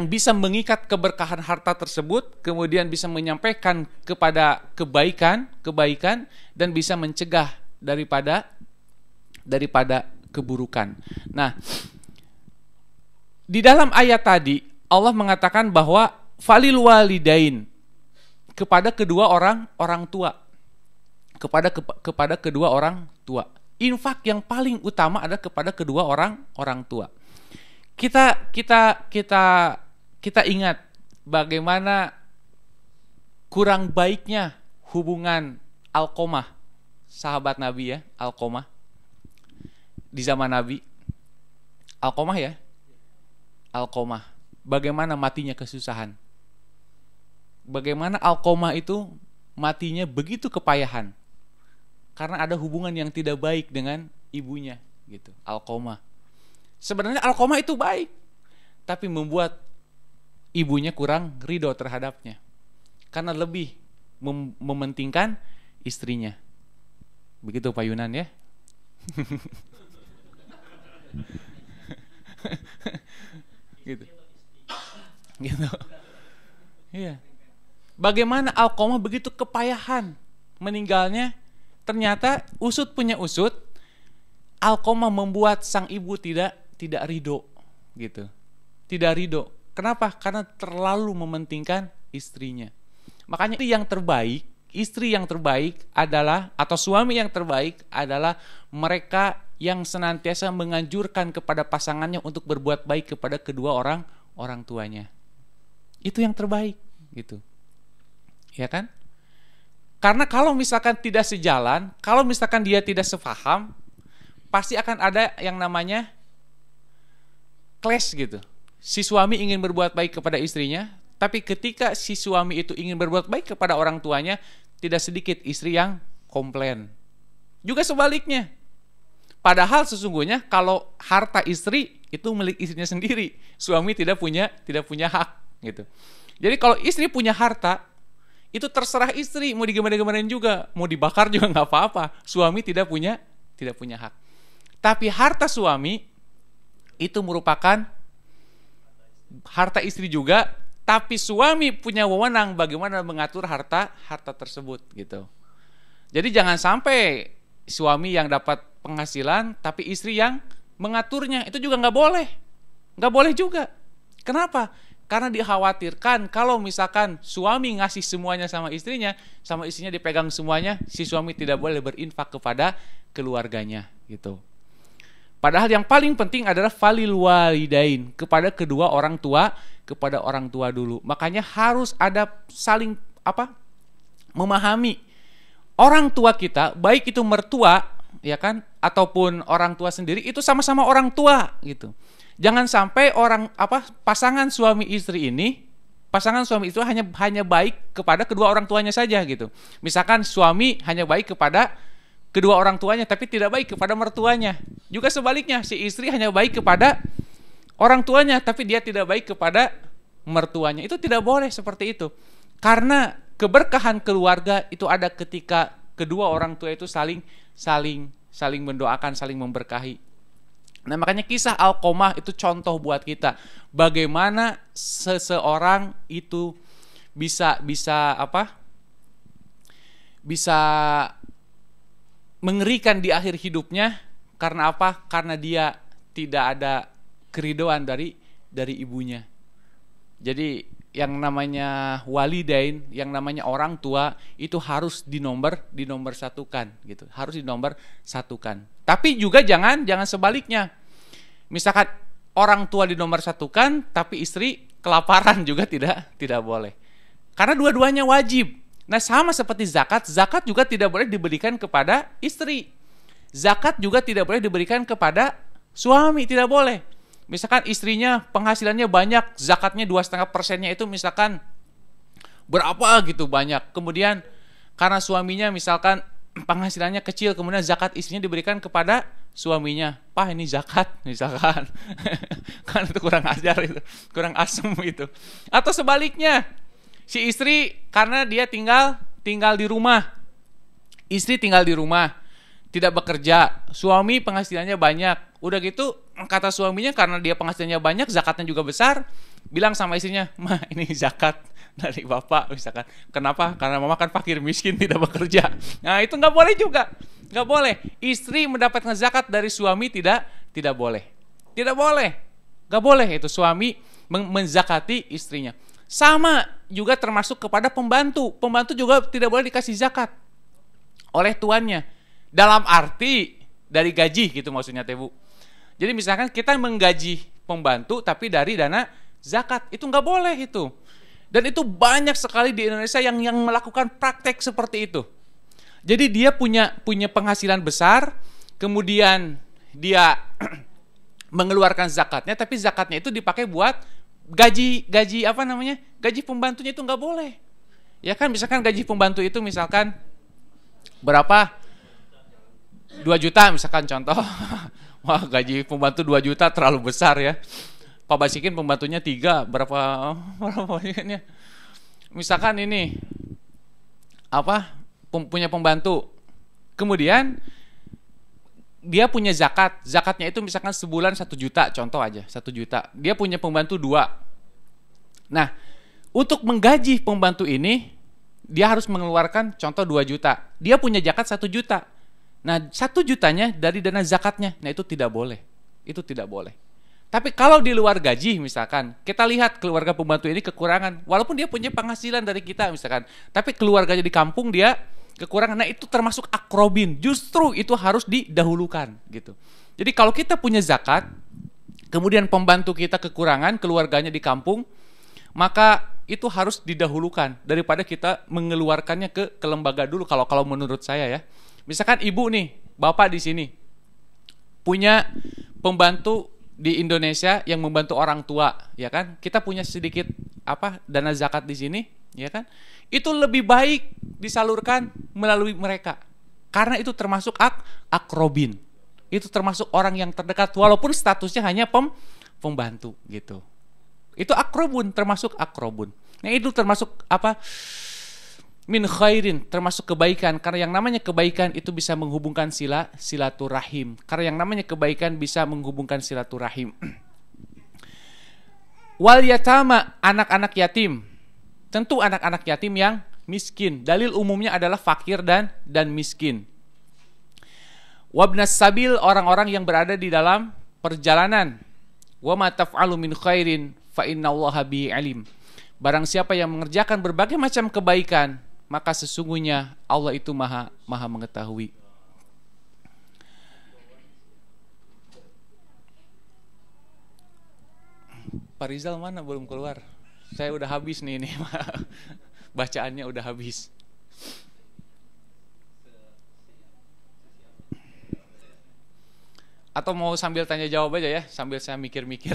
bisa mengikat keberkahan harta tersebut, kemudian bisa menyampaikan kepada kebaikan dan bisa mencegah daripada keburukan. Nah, di dalam ayat tadi Allah mengatakan bahwa falil walidain, kepada kedua orang tua. Kepada kedua orang tua. Infak yang paling utama adalah kepada kedua orang tua. Kita ingat bagaimana kurang baiknya hubungan Alqamah sahabat Nabi ya, Alqamah. Di zaman Nabi, Alqamah ya, Alqamah. Bagaimana matinya kesusahan? Bagaimana Alqamah itu matinya begitu kepayahan? Karena ada hubungan yang tidak baik dengan ibunya, gitu. Alqamah. Sebenarnya Alqamah itu baik, tapi membuat ibunya kurang ridho terhadapnya. Karena lebih mementingkan istrinya. Begitu Pak Yunan ya. Gitu. Gitu. Iya. Bagaimana Alqamah begitu kepayahan meninggalnya? Ternyata usut punya usut, Alqamah membuat sang ibu tidak ridho, gitu. Tidak ridho. Kenapa? Karena terlalu mementingkan istrinya. Makanya istri yang terbaik adalah, atau suami yang terbaik adalah mereka yang senantiasa menganjurkan kepada pasangannya untuk berbuat baik kepada kedua orang tuanya. Itu yang terbaik, gitu. Ya kan? Karena kalau misalkan tidak sejalan, kalau misalkan dia tidak sefaham, pasti akan ada yang namanya clash gitu. Si suami ingin berbuat baik kepada istrinya, tapi ketika si suami itu ingin berbuat baik kepada orang tuanya, tidak sedikit istri yang komplain. Juga sebaliknya. Padahal sesungguhnya kalau harta istri itu milik istrinya sendiri, suami tidak punya hak gitu. Jadi kalau istri punya harta, itu terserah istri, mau digimana-gimanain juga, mau dibakar juga nggak apa-apa. Suami tidak punya hak. Tapi harta suami itu merupakan harta istri juga, tapi suami punya wewenang bagaimana mengatur harta tersebut gitu. Jadi jangan sampai suami yang dapat penghasilan tapi istri yang mengaturnya, itu juga nggak boleh juga. Kenapa? Karena dikhawatirkan kalau misalkan suami ngasih semuanya sama istrinya dipegang semuanya, si suami tidak boleh berinfak kepada keluarganya gitu. Padahal yang paling penting adalah falil walidain, kepada kedua orang tua dulu. Makanya harus ada saling memahami orang tua kita, baik itu mertua ya kan, ataupun orang tua sendiri, itu sama-sama orang tua gitu. Jangan sampai pasangan suami istri itu hanya baik kepada kedua orang tuanya saja gitu. Misalkan suami hanya baik kepada kedua orang tuanya tapi tidak baik kepada mertuanya. Juga sebaliknya, si istri hanya baik kepada orang tuanya tapi dia tidak baik kepada mertuanya. Itu tidak boleh seperti itu. Karena keberkahan keluarga itu ada ketika kedua orang tua itu saling mendoakan, saling memberkahi. Nah, makanya kisah Alqamah itu contoh buat kita bagaimana seseorang itu bisa mengerikan di akhir hidupnya. Karena apa? Karena dia tidak ada keridhaan dari ibunya. Jadi yang namanya walidain, yang namanya orang tua itu harus dinomor satukan gitu. Harus dinomor satukan. Tapi juga jangan sebaliknya. Misalkan orang tua dinomor satukan tapi istri kelaparan juga tidak boleh. Karena dua-duanya wajib. Nah, sama seperti zakat juga tidak boleh diberikan kepada istri. Zakat juga tidak boleh diberikan kepada suami, tidak boleh. Misalkan istrinya penghasilannya banyak, zakatnya 2,5%-nya itu misalkan berapa gitu banyak. Kemudian karena suaminya misalkan penghasilannya kecil, kemudian zakat istrinya diberikan kepada suaminya. Pak, ini zakat misalkan. Kan itu kurang ajar itu, kurang asem itu. Atau sebaliknya, si istri karena dia tinggal di rumah. Istri tinggal di rumah, tidak bekerja. Suami penghasilannya banyak. Udah gitu kata suaminya karena dia penghasilannya banyak, zakatnya juga besar, bilang sama istrinya, "Ma, ini zakat dari bapak," misalkan. Kenapa? Karena mama kan fakir miskin tidak bekerja. Nah, itu nggak boleh juga, nggak boleh. Istri mendapatkan zakat dari suami tidak boleh, nggak boleh itu suami menzakati istrinya. Sama juga termasuk kepada pembantu juga tidak boleh dikasih zakat oleh tuannya. Dalam arti dari gaji gitu maksudnya Tebu. Jadi misalkan kita menggaji pembantu tapi dari dana zakat, itu nggak boleh itu. Dan itu banyak sekali di Indonesia yang melakukan praktek seperti itu. Jadi dia punya penghasilan besar, kemudian dia mengeluarkan zakatnya, tapi zakatnya itu dipakai buat gaji apa namanya? Gaji pembantunya itu nggak boleh. Ya kan, misalkan gaji pembantu itu misalkan berapa? 2 juta misalkan contoh. Wah, gaji pembantu 2 juta terlalu besar ya. Pak Basikin pembantunya 3, berapa banyaknya? Misalkan ini apa? Punya pembantu. Kemudian dia punya zakat. Zakatnya itu misalkan sebulan 1 juta, contoh aja, 1 juta. Dia punya pembantu 2. Nah, untuk menggaji pembantu ini dia harus mengeluarkan contoh 2 juta. Dia punya zakat 1 juta. Nah, 1 jutanya dari dana zakatnya. Nah, itu tidak boleh. Itu tidak boleh. Tapi kalau di luar gaji misalkan, kita lihat keluarga pembantu ini kekurangan. Walaupun dia punya penghasilan dari kita misalkan, tapi keluarganya di kampung dia kekurangan. Nah, itu termasuk akrobin. Justru itu harus didahulukan gitu. Jadi kalau kita punya zakat, kemudian pembantu kita kekurangan, keluarganya di kampung, maka itu harus didahulukan daripada kita mengeluarkannya ke lembaga dulu. Kalau menurut saya ya, misalkan ibu nih, bapak di sini punya pembantu di Indonesia yang membantu orang tua, ya kan? Kita punya sedikit dana zakat di sini, ya kan? Itu lebih baik disalurkan melalui mereka, karena itu termasuk akrobin. Itu termasuk orang yang terdekat, walaupun statusnya hanya pembantu gitu. Itu akrobun, termasuk akrobun. Nah, itu termasuk min khairin, termasuk kebaikan. Karena yang namanya kebaikan itu bisa menghubungkan silaturahim. Karena yang namanya kebaikan bisa menghubungkan silaturahim. Wal yatama, anak-anak yatim. Tentu anak-anak yatim yang miskin. Dalil umumnya adalah fakir dan miskin. Wabnas sabil, orang-orang yang berada di dalam perjalanan. Wa ma taf'alu min khairin fa innallaha bihi alim. Barang siapa yang mengerjakan berbagai macam kebaikan, maka sesungguhnya Allah itu maha mengetahui. Pak Rizal mana, belum keluar? Saya udah habis nih ini. Bacaannya udah habis. Atau mau sambil tanya jawab aja ya, sambil saya mikir-mikir.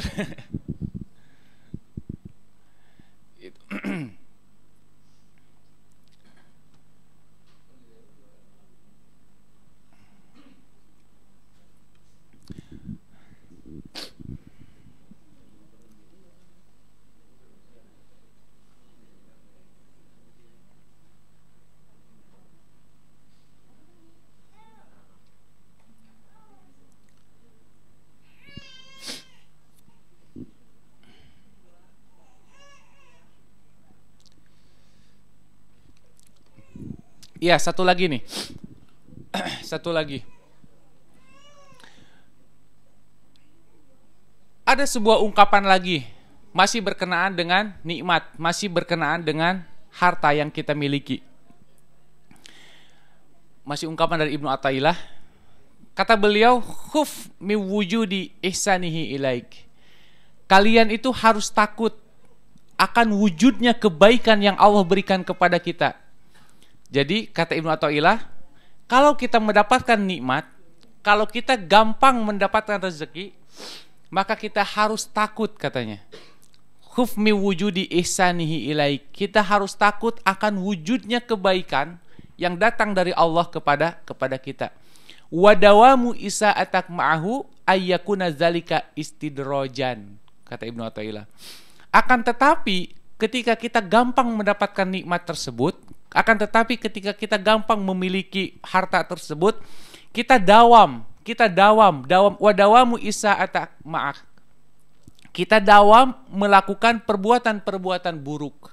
Iya, satu lagi nih. Satu lagi. Ada sebuah ungkapan lagi, masih berkenaan dengan nikmat, masih berkenaan dengan harta yang kita miliki. Masih ungkapan dari Ibnu Athaillah. Kata beliau, khuf mi wujudi ihsanihi ilaik. Kalian itu harus takut akan wujudnya kebaikan yang Allah berikan kepada kita. Jadi kata Ibnu Athaillah, kalau kita mendapatkan nikmat, kalau kita gampang mendapatkan rezeki, maka kita harus takut katanya. Khufmi wujudi ihsanihi ilaik. Kita harus takut akan wujudnya kebaikan yang datang dari Allah kepada kita. Wadawamu isa'atak ma'ahu ayyakuna zalika istidrojan, kata Ibnu Athaillah. Akan tetapi ketika kita gampang mendapatkan nikmat tersebut, akan tetapi ketika kita gampang memiliki harta tersebut, kita dawam wadawamu isa'atak ma'ah. Kita dawam melakukan perbuatan-perbuatan buruk.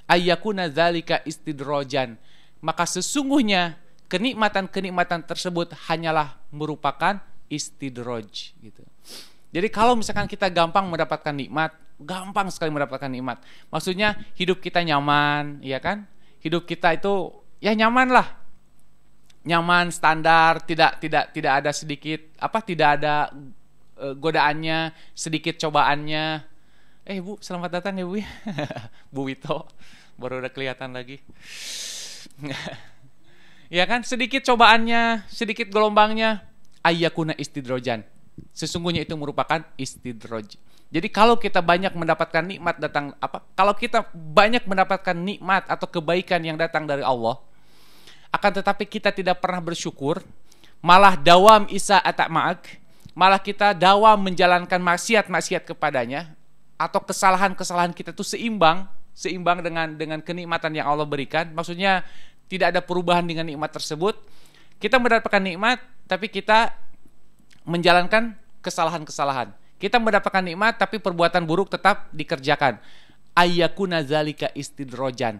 Ayyakuna zalika istidrojan. Maka sesungguhnya kenikmatan-kenikmatan tersebut hanyalah merupakan istidroj gitu. Jadi kalau misalkan kita gampang mendapatkan nikmat, gampang sekali mendapatkan nikmat. Maksudnya hidup kita nyaman, ya kan? Hidup kita itu ya nyaman lah. Nyaman, standar, tidak ada sedikit tidak ada godaannya, sedikit cobaannya. Bu, selamat datang ya Bu. Bu Wito, baru udah kelihatan lagi. Ya kan? Sedikit cobaannya, sedikit gelombangnya, ayyakuna istidrojan. Sesungguhnya itu merupakan istidroj. Jadi kalau kita banyak mendapatkan nikmat datang kalau kita banyak mendapatkan nikmat atau kebaikan yang datang dari Allah, akan tetapi kita tidak pernah bersyukur, malah dawam isa atak ma'ak, malah kita dawam menjalankan maksiat-maksiat kepadanya, atau kesalahan-kesalahan kita itu seimbang dengan kenikmatan yang Allah berikan. Maksudnya tidak ada perubahan dengan nikmat tersebut. Kita mendapatkan nikmat tapi kita menjalankan kesalahan-kesalahan. Kita mendapatkan nikmat tapi perbuatan buruk tetap dikerjakan. Ayyakuna zalika istidrojan.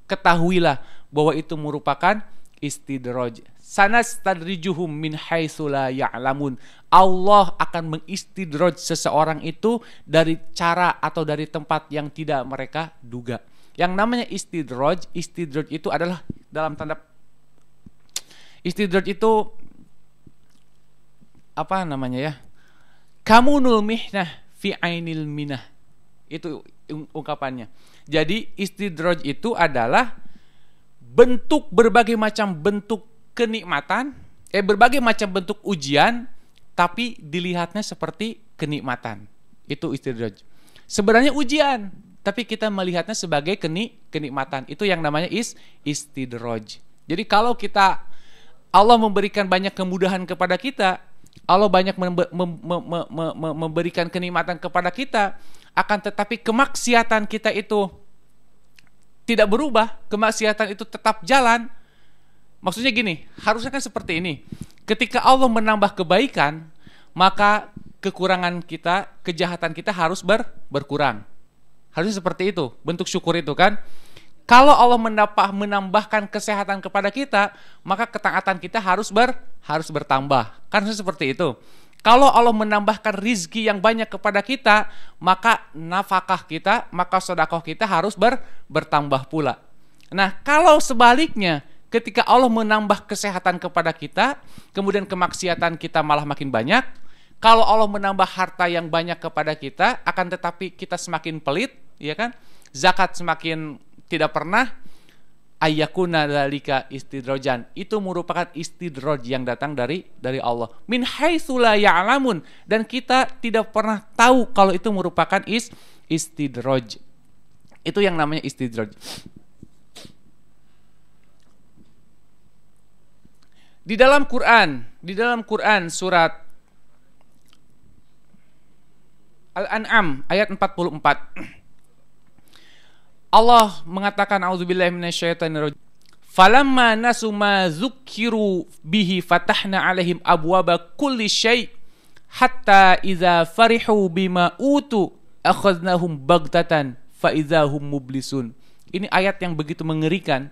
Ketahuilah bahwa itu merupakan istidroj. Sanastadrijuhum min haitsu la ya'lamun. Allah akan mengistidroj seseorang itu dari cara atau dari tempat yang tidak mereka duga. Yang namanya istidroj itu adalah dalam tanda istidroj itu apa namanya ya? Kamunul mihnah fi ainil minah. Itu ungkapannya. Jadi istidroj itu adalah berbagai macam bentuk kenikmatan, berbagai macam bentuk ujian, tapi dilihatnya seperti kenikmatan. Itu istidroj. Sebenarnya ujian, tapi kita melihatnya sebagai kenikmatan. Itu yang namanya istidroj. Jadi kalau Allah memberikan banyak kemudahan kepada kita, Allah banyak memberikan kenikmatan kepada kita, akan tetapi kemaksiatan kita itu tidak berubah, kemaksiatan itu tetap jalan. Maksudnya gini, harusnya kan seperti ini. Ketika Allah menambah kebaikan, maka kekurangan kita, kejahatan kita harus berkurang. Harusnya seperti itu, bentuk syukur itu kan. Kalau Allah menambahkan kesehatan kepada kita, maka ketaatan kita harus bertambah. Kan seperti itu. Kalau Allah menambahkan rizki yang banyak kepada kita, maka nafkah kita, maka sedekah kita harus bertambah pula. Nah, kalau sebaliknya, ketika Allah menambah kesehatan kepada kita, kemudian kemaksiatan kita malah makin banyak. Kalau Allah menambah harta yang banyak kepada kita, akan tetapi kita semakin pelit, ya kan? Zakat semakin tidak pernah, ayyakuna dzalika istidrojan. Itu merupakan istidroj yang datang dari Allah. Min haitsu la ya'lamun, dan kita tidak pernah tahu kalau itu merupakan istidroj. Itu yang namanya istidroj. Di dalam Quran surat Al-An'am ayat 44. Allah mengatakan a'udzubillahi minasyaitonirrajim. Falamma nasu ma dzukkiru bihi fatahna 'alaihim abwaba kulli syai' hatta idza farihu bima utu akhadnahum baghtatan fa idzahum mublisun. Ini ayat yang begitu mengerikan.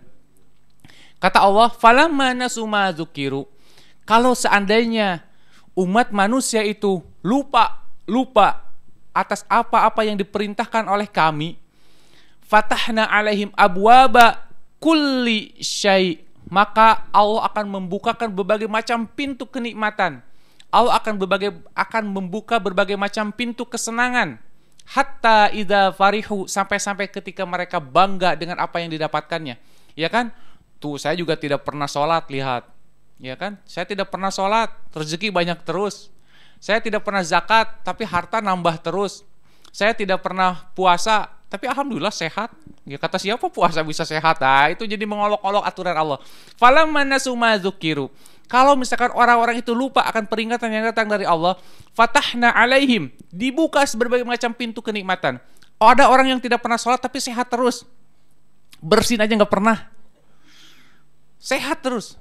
Kata Allah, falamma nasu ma dzukkiru. Kalau seandainya umat manusia itu lupa atas apa-apa yang diperintahkan oleh kami, fatahna alaihim abwaba kulli syai', maka Allah akan membukakan berbagai macam pintu kenikmatan. Allah akan membuka berbagai macam pintu kesenangan. Hatta idza farihu, sampai ketika mereka bangga dengan apa yang didapatkannya. Ya kan? Tuh, saya juga tidak pernah sholat, lihat. Ya kan? Saya tidak pernah sholat, rezeki banyak terus. Saya tidak pernah zakat, tapi harta nambah terus. Saya tidak pernah puasa, tapi alhamdulillah sehat. Ya, kata siapa puasa bisa sehat? Nah, itu jadi mengolok-olok aturan Allah. Falamma nasu ma dzukiru. Kalau misalkan orang-orang itu lupa akan peringatan yang datang dari Allah, fatahna alaihim, dibuka berbagai macam pintu kenikmatan. Oh, ada orang yang tidak pernah sholat tapi sehat terus. Bersin aja nggak pernah. Sehat terus.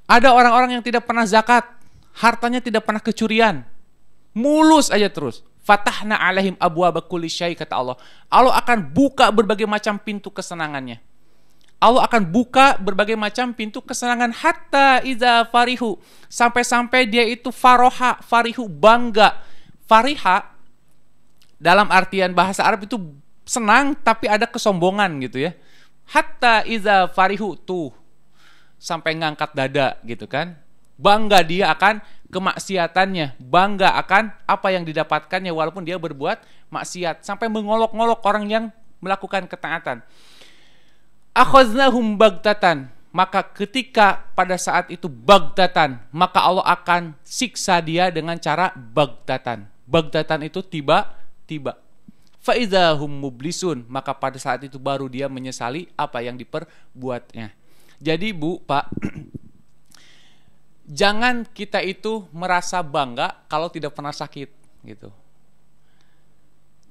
Ada orang-orang yang tidak pernah zakat, hartanya tidak pernah kecurian. Mulus aja terus. Fatahna alaihim abwaba kulli syai', kata Allah. Allah akan buka berbagai macam pintu kesenangannya. Allah akan buka berbagai macam pintu kesenangan hatta iza farihu, sampai dia itu farihu bangga. Fariha dalam artian bahasa Arab itu senang tapi ada kesombongan gitu ya. Hatta iza farihu, tuh sampai ngangkat dada gitu kan. Bangga dia akan kemaksiatannya, bangga akan apa yang didapatkannya walaupun dia berbuat maksiat, sampai mengolok-ngolok orang yang melakukan ketaatan. Akhaznahum baghtatan, maka ketika pada saat itu baghtatan, maka Allah akan siksa dia dengan cara baghtatan. Baghtatan itu tiba-tiba. Fa idzahum mublisun, maka pada saat itu baru dia menyesali apa yang diperbuatnya. Jadi Bu, Pak, jangan kita itu merasa bangga kalau tidak pernah sakit gitu.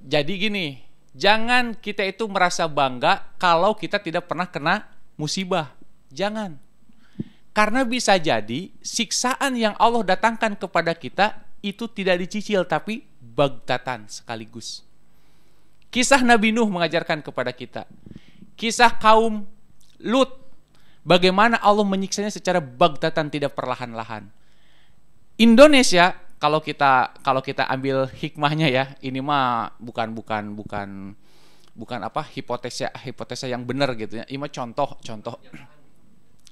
Jadi gini, jangan kita itu merasa bangga kalau kita tidak pernah kena musibah. Jangan. Karena bisa jadi siksaan yang Allah datangkan kepada kita itu tidak dicicil tapi baghtatan sekaligus. Kisah Nabi Nuh mengajarkan kepada kita. Kisah kaum Lut, bagaimana Allah menyiksanya secara baghtatan, tidak perlahan-lahan. Indonesia, kalau kita ambil hikmahnya ya, ini mah bukan apa hipotesa yang benar gitu ya. Ini mah contoh.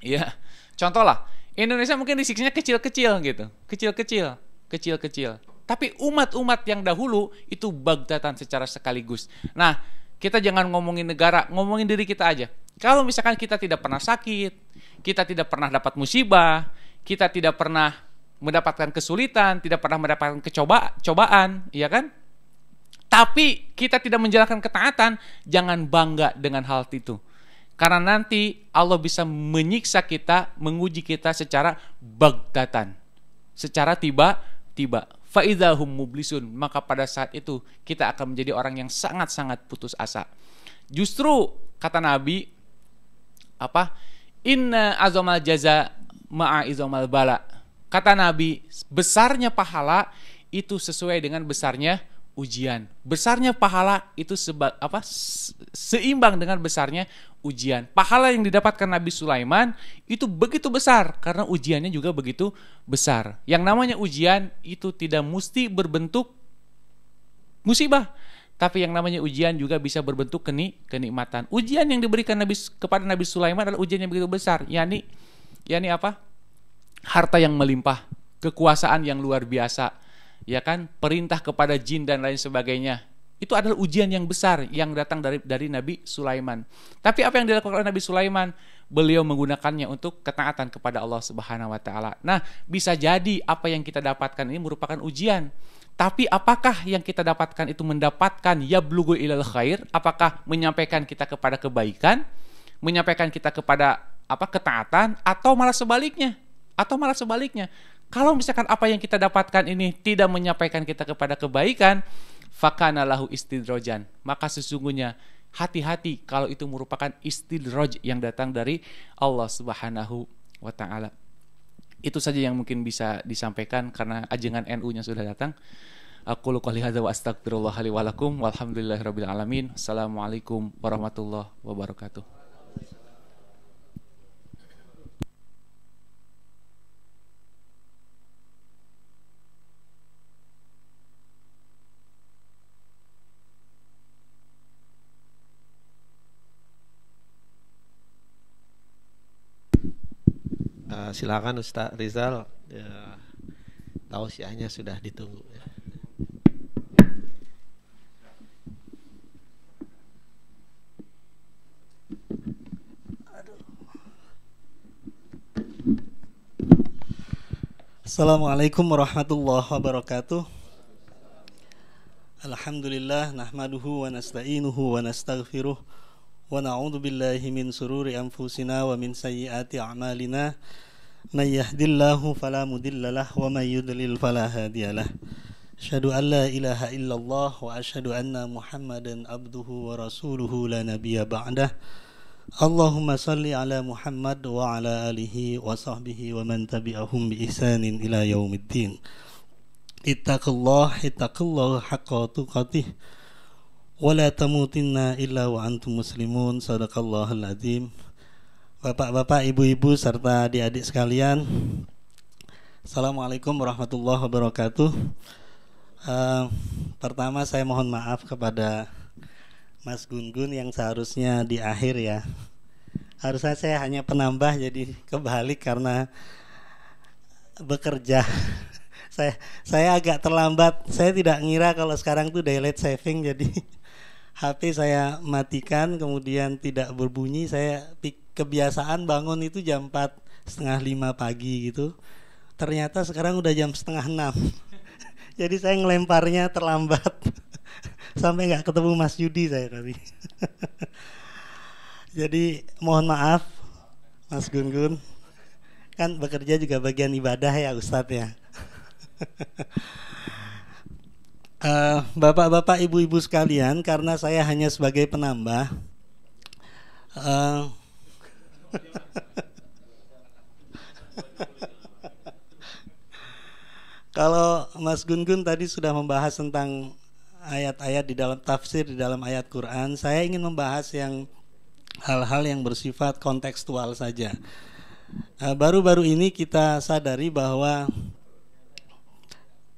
Iya, contoh lah. Indonesia mungkin disiksanya kecil-kecil gitu, kecil-kecil. Tapi umat-umat yang dahulu itu baghtatan secara sekaligus. Nah, kita jangan ngomongin negara, ngomongin diri kita aja. Kalau misalkan kita tidak pernah sakit, kita tidak pernah dapat musibah, kita tidak pernah mendapatkan kesulitan, tidak pernah mendapatkan cobaan, iya kan? Tapi kita tidak menjalankan ketaatan, jangan bangga dengan hal itu. Karena nanti Allah bisa menyiksa kita, menguji kita secara baghtatan, secara tiba-tiba. Fa idzahum mublisun, maka pada saat itu kita akan menjadi orang yang sangat-sangat putus asa. Justru kata Nabi apa? Inna azamal jaza ma'a izamal bala. Kata Nabi, besarnya pahala itu sesuai dengan besarnya ujian. Besarnya pahala itu seimbang dengan besarnya ujian. Pahala yang didapatkan Nabi Sulaiman itu begitu besar karena ujiannya juga begitu besar. Yang namanya ujian itu tidak mesti berbentuk musibah, tapi yang namanya ujian juga bisa berbentuk kenikmatan. Ujian yang diberikan kepada Nabi Sulaiman adalah ujian yang begitu besar, yakni apa? Harta yang melimpah, kekuasaan yang luar biasa, ya kan, perintah kepada jin dan lain sebagainya. Itu adalah ujian yang besar yang datang dari Nabi Sulaiman. Tapi apa yang dilakukan oleh Nabi Sulaiman? Beliau menggunakannya untuk ketaatan kepada Allah Subhanahu wa taala. Nah, bisa jadi apa yang kita dapatkan ini merupakan ujian. Tapi apakah yang kita dapatkan itu mendapatkan yablughu ilal khair? Apakah menyampaikan kita kepada kebaikan? Menyampaikan kita kepada ketaatan, atau malah sebaliknya? Kalau misalkan apa yang kita dapatkan ini tidak menyampaikan kita kepada kebaikan, fakana lahu istidrojan, maka sesungguhnya hati-hati kalau itu merupakan istidroj yang datang dari Allah Subhanahu wa taala. Itu saja yang mungkin bisa disampaikan karena ajengan NU-nya sudah datang. Aqulu qouli hadza wa astaghfirullah li wa lakum walhamdulillahirabbil alamin. Assalamualaikum warahmatullahi wabarakatuh. Silakan Ustaz Rizal, ya, tausiahnya sudah ditunggu. Assalamualaikum warahmatullahi wabarakatuh. Alhamdulillah nahmaduhu wa nasta'inuhu wa nastaghfiruh wa na'udzu billahi min sururi anfusina wa min sayyiati a'malina. May yahdihillahu fala mudhillalah wa may yudlil fala hadiyalah. Asyhadu an la ilaha illallah wa asyhadu anna Muhammadan abduhu wa rasuluhu la nabiyya ba'dah. Allahumma salli ala Muhammad wa ala alihi wa sahbihi wa man tabi'ahum bi ihsanin ila yaumiddin. Ittaqullah haqqa tuqatih wa la tamutunna illa wa antum muslimun. Shadaqallahul azim. Bapak-bapak, ibu-ibu serta adik-adik sekalian, Assalamualaikum warahmatullahi wabarakatuh. Pertama saya mohon maaf kepada Mas Gun-Gun yang seharusnya di akhir ya. Harusnya saya hanya penambah, jadi kebalik karena bekerja. Saya agak terlambat. Saya tidak ngira kalau sekarang tuh daylight saving, jadi HP saya matikan kemudian tidak berbunyi. Saya kebiasaan bangun itu jam 4:30 pagi gitu. Ternyata sekarang udah jam 5:30. Jadi saya ngelemparnya terlambat. Sampai nggak ketemu Mas Yudi saya tadi. Jadi mohon maaf Mas Gun-Gun. Kan bekerja juga bagian ibadah ya Ustadz ya. Bapak-bapak, ibu-ibu sekalian, karena saya hanya sebagai penambah, kalau Mas Gun-Gun tadi sudah membahas tentang ayat-ayat di dalam tafsir, di dalam ayat Quran, saya ingin membahas yang hal-hal yang bersifat kontekstual saja. Baru-baru ini kita sadari bahwa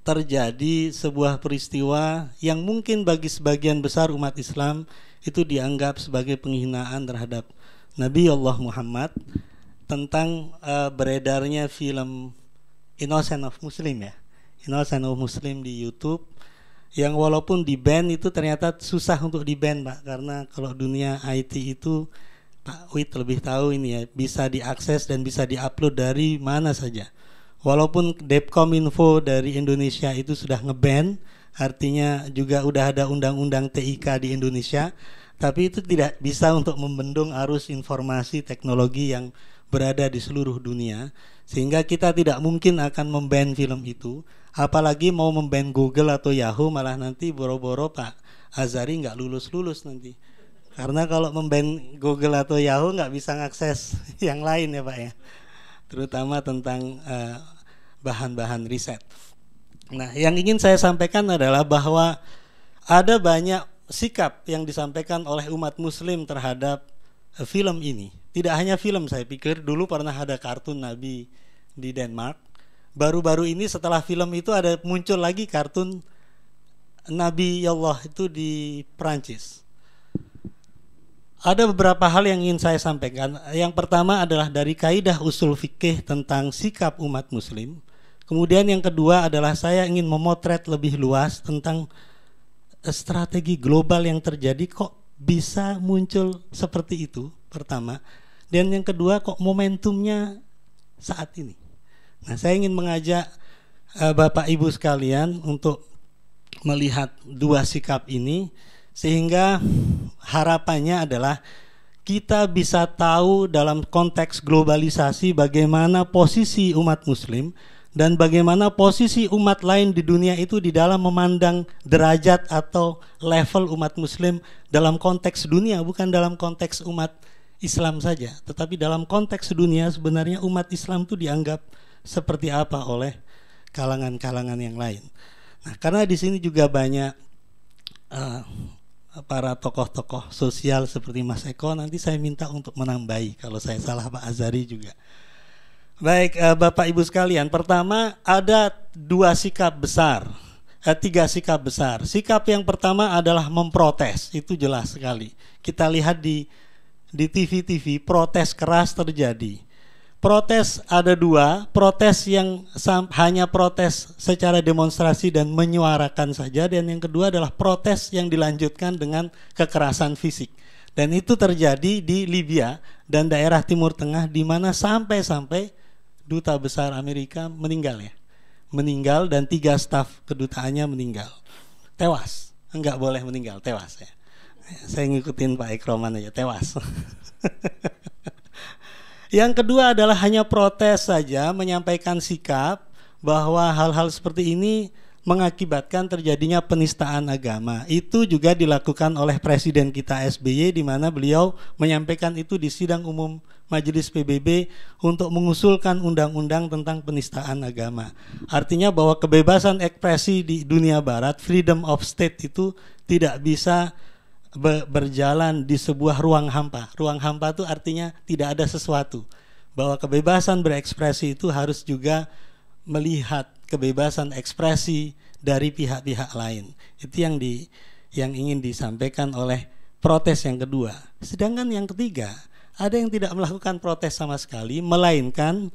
terjadi sebuah peristiwa yang mungkin bagi sebagian besar umat Islam itu dianggap sebagai penghinaan terhadap Nabi Allah Muhammad, tentang beredarnya film Innocent of Muslim ya, Innocent of Muslim di YouTube, yang walaupun di ban itu ternyata susah untuk di ban Pak, karena kalau dunia IT itu Pak Wid lebih tahu ini ya, bisa diakses dan bisa diupload dari mana saja. Walaupun Depkominfo dari Indonesia itu sudah ngeban, artinya juga udah ada undang-undang TIK di Indonesia, tapi itu tidak bisa untuk membendung arus informasi teknologi yang berada di seluruh dunia, sehingga kita tidak mungkin akan memban film itu. Apalagi mau memban Google atau Yahoo, malah nanti boro-boro Pak Azhari nggak lulus-lulus nanti. Karena kalau memban Google atau Yahoo nggak bisa ngakses yang lain ya Pak ya, terutama tentang bahan-bahan riset. Nah, yang ingin saya sampaikan adalah bahwa ada banyak sikap yang disampaikan oleh umat muslim terhadap film ini. Tidak hanya film, saya pikir dulu pernah ada kartun Nabi di Denmark. Baru-baru ini setelah film itu ada muncul lagi kartun Nabi Allah itu di Perancis. Ada beberapa hal yang ingin saya sampaikan. Yang pertama adalah dari kaidah usul fikih tentang sikap umat muslim. Kemudian yang kedua adalah saya ingin memotret lebih luas tentang strategi global yang terjadi, kok bisa muncul seperti itu, pertama. Dan yang kedua, kok momentumnya saat ini. Nah, saya ingin mengajak Bapak Ibu sekalian untuk melihat dua sikap ini, sehingga harapannya adalah kita bisa tahu dalam konteks globalisasi bagaimana posisi umat muslim dan bagaimana posisi umat lain di dunia itu di dalam memandang derajat atau level umat muslim dalam konteks dunia, bukan dalam konteks umat Islam saja, tetapi dalam konteks dunia sebenarnya umat Islam itu dianggap seperti apa oleh kalangan-kalangan yang lain. Nah, karena di sini juga banyak para tokoh-tokoh sosial seperti Mas Eko, nanti saya minta untuk menambahi kalau saya salah, Pak Azhari juga. Baik, Bapak Ibu sekalian, pertama ada tiga sikap besar. Sikap yang pertama adalah memprotes, itu jelas sekali. Kita lihat di TV-TV, protes keras terjadi. Protes ada dua, protes yang hanya protes secara demonstrasi dan menyuarakan saja, dan yang kedua adalah protes yang dilanjutkan dengan kekerasan fisik. Dan itu terjadi di Libya dan daerah Timur Tengah, di mana sampai Duta Besar Amerika meninggal ya. Meninggal dan 3 staf kedutaannya meninggal. Tewas. Enggak boleh meninggal, tewas ya. Saya ngikutin Pak Ikroman aja, tewas. Yang kedua adalah hanya protes saja, menyampaikan sikap bahwa hal-hal seperti ini mengakibatkan terjadinya penistaan agama. Itu juga dilakukan oleh Presiden kita SBY, di mana beliau menyampaikan itu di sidang umum Majelis PBB untuk mengusulkan undang-undang tentang penistaan agama. Artinya bahwa kebebasan ekspresi di dunia barat, freedom of state, itu tidak bisa berjalan di sebuah ruang hampa. Ruang hampa itu artinya tidak ada sesuatu. Bahwa kebebasan berekspresi itu harus juga melihat kebebasan ekspresi dari pihak-pihak lain. Itu yang ingin disampaikan oleh protes yang kedua. Sedangkan yang ketiga, ada yang tidak melakukan protes sama sekali, melainkan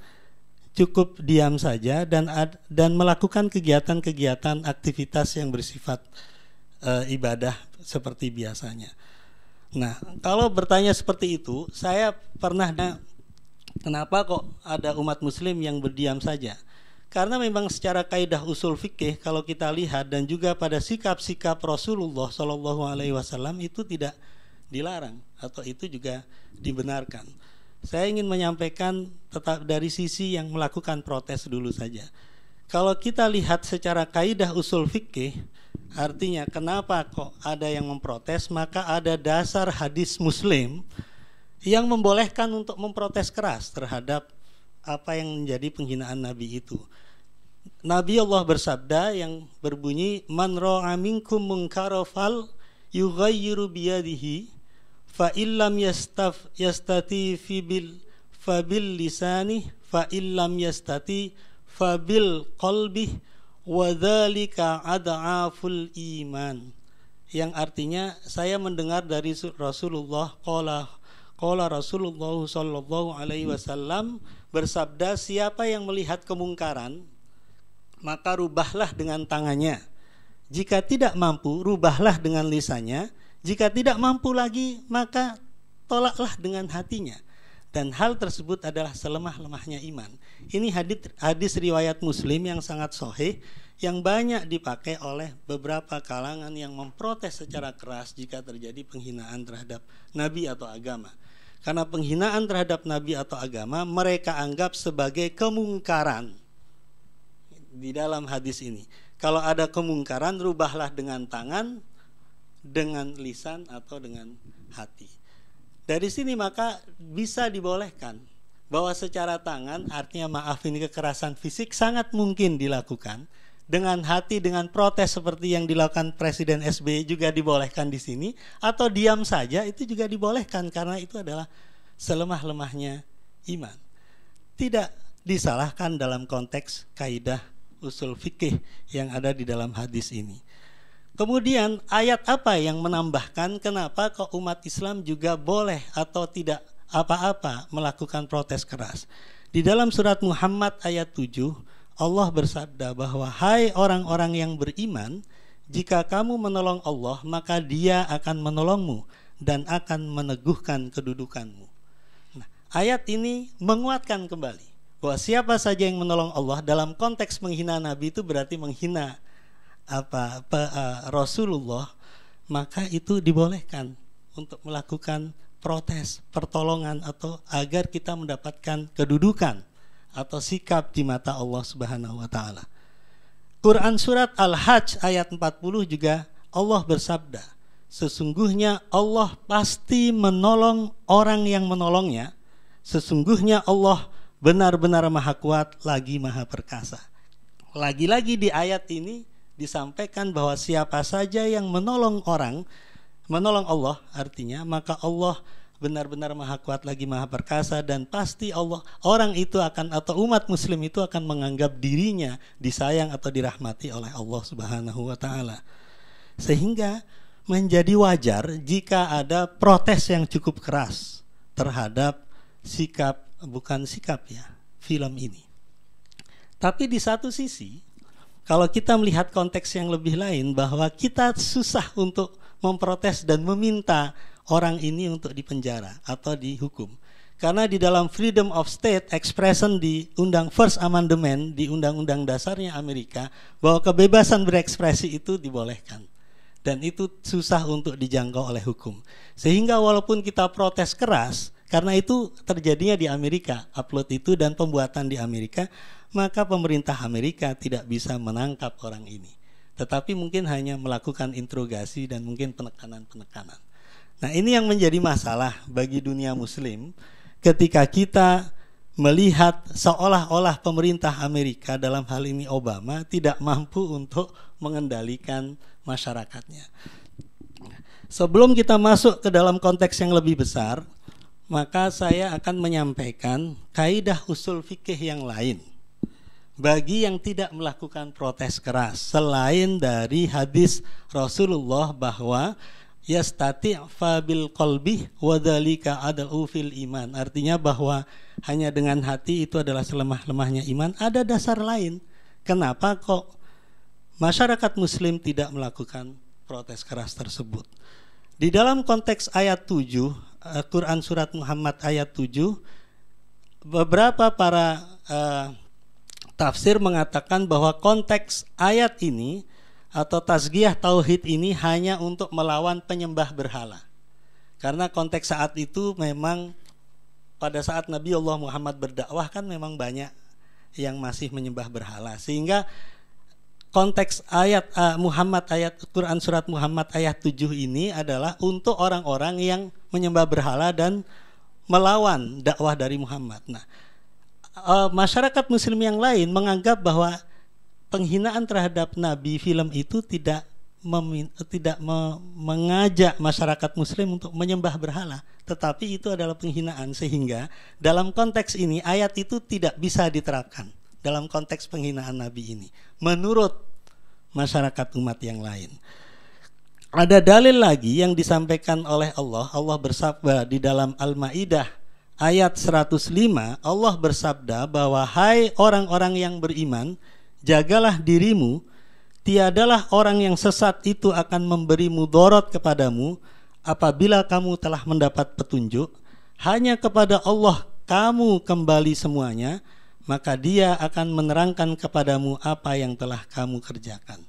cukup diam saja dan melakukan kegiatan-kegiatan aktivitas yang bersifat ibadah seperti biasanya. Nah, kalau bertanya seperti itu, saya pernah kenapa kok ada umat muslim yang berdiam saja? Karena memang secara kaidah usul fikih kalau kita lihat dan juga pada sikap-sikap Rasulullah SAW itu tidak dilarang atau itu juga dibenarkan. Saya ingin menyampaikan tetap dari sisi yang melakukan protes dulu saja. Kalau kita lihat secara kaidah usul fikih, artinya kenapa kok ada yang memprotes, maka ada dasar hadis Muslim yang membolehkan untuk memprotes keras terhadap apa yang menjadi penghinaan Nabi itu. Nabi Allah bersabda yang berbunyi, man ra'a minkum munkara fal yughayyiru biyadihi fa illam yastati fabil lisani fa illam yastati fabil qalbi wa dzalika ad'aful iman. Yang artinya saya mendengar dari Rasulullah qala Rasulullah sallallahu alaihi wasallam bersabda, siapa yang melihat kemungkaran maka rubahlah dengan tangannya. Jika tidak mampu, rubahlah dengan lisannya. Jika tidak mampu lagi, maka tolaklah dengan hatinya. Dan hal tersebut adalah selemah-lemahnya iman. Ini hadis riwayat Muslim yang sangat sahih, yang banyak dipakai oleh beberapa kalangan yang memprotes secara keras jika terjadi penghinaan terhadap Nabi atau agama. Karena penghinaan terhadap Nabi atau agama mereka anggap sebagai kemungkaran. Di dalam hadis ini, kalau ada kemungkaran, rubahlah dengan tangan, dengan lisan, atau dengan hati. Dari sini maka bisa dibolehkan bahwa secara tangan, artinya maaf ini kekerasan fisik sangat mungkin dilakukan. Dengan hati, dengan protes seperti yang dilakukan Presiden SBY juga dibolehkan di sini, atau diam saja itu juga dibolehkan karena itu adalah selemah-lemahnya iman. Tidak disalahkan dalam konteks kaidah usul fikih yang ada di dalam hadis ini. Kemudian ayat apa yang menambahkan kenapa kok umat Islam juga boleh atau tidak apa-apa melakukan protes keras? Di dalam surat Muhammad ayat 7 Allah bersabda bahwa hai orang-orang yang beriman, jika kamu menolong Allah maka Dia akan menolongmu dan akan meneguhkan kedudukanmu. Nah, ayat ini menguatkan kembali bahwa siapa saja yang menolong Allah dalam konteks menghina Nabi itu berarti menghina Rasulullah, maka itu dibolehkan untuk melakukan protes, pertolongan atau agar kita mendapatkan kedudukan atau sikap di mata Allah Subhanahu wa taala. Quran surat Al-Hajj ayat 40 juga Allah bersabda, sesungguhnya Allah pasti menolong orang yang menolongnya. Sesungguhnya Allah benar-benar maha kuat lagi maha perkasa. Lagi-lagi di ayat ini disampaikan bahwa siapa saja yang menolong Allah artinya, maka Allah benar-benar maha kuat lagi maha perkasa, dan pasti orang itu akan, atau umat muslim itu akan menganggap dirinya disayang atau dirahmati oleh Allah Subhanahu wa taala. Sehingga menjadi wajar jika ada protes yang cukup keras terhadap film ini. Tapi di satu sisi, kalau kita melihat konteks yang lebih lain, bahwa kita susah untuk memprotes dan meminta orang ini untuk dipenjara atau dihukum. Karena di dalam Freedom of State Expression di First Amendment di Undang-Undang Dasarnya Amerika, bahwa kebebasan berekspresi itu dibolehkan. Dan itu susah untuk dijangkau oleh hukum. Sehingga walaupun kita protes keras, karena itu terjadinya di Amerika, upload itu dan pembuatan di Amerika, maka pemerintah Amerika tidak bisa menangkap orang ini. Tetapi mungkin hanya melakukan interogasi dan mungkin penekanan-penekanan. Nah, ini yang menjadi masalah bagi dunia muslim ketika kita melihat seolah-olah pemerintah Amerika, dalam hal ini Obama, tidak mampu untuk mengendalikan masyarakatnya. Sebelum kita masuk ke dalam konteks yang lebih besar, maka saya akan menyampaikan kaidah usul fikih yang lain bagi yang tidak melakukan protes keras, selain dari hadis Rasulullah bahwa yastati' fa bil qalbi wa dzalika ad'u fil iman. Artinya bahwa hanya dengan hati itu adalah selemah-lemahnya iman. Ada dasar lain kenapa kok masyarakat muslim tidak melakukan protes keras tersebut. Di dalam konteks ayat 7, Quran Surat Muhammad ayat 7, beberapa para tafsir mengatakan bahwa konteks ayat ini atau tazkiyah tauhid ini hanya untuk melawan penyembah berhala. Karena konteks saat itu memang pada saat Nabi Allah Muhammad berdakwah kan memang banyak yang masih menyembah berhala, sehingga konteks ayat Quran Surat Muhammad ayat 7 ini adalah untuk orang-orang yang menyembah berhala dan melawan dakwah dari Muhammad. Nah, masyarakat muslim yang lain menganggap bahwa penghinaan terhadap Nabi film itu tidak mengajak masyarakat muslim untuk menyembah berhala, tetapi itu adalah penghinaan, sehingga dalam konteks ini ayat itu tidak bisa diterapkan dalam konteks penghinaan Nabi ini menurut masyarakat umat yang lain. Ada dalil lagi yang disampaikan oleh Allah. Allah bersabda di dalam Al-Maidah ayat 105, Allah bersabda bahwa hai orang-orang yang beriman, jagalah dirimu, tiadalah orang yang sesat itu akan memberi mudarat kepadamu apabila kamu telah mendapat petunjuk. Hanya kepada Allah kamu kembali semuanya, maka Dia akan menerangkan kepadamu apa yang telah kamu kerjakan.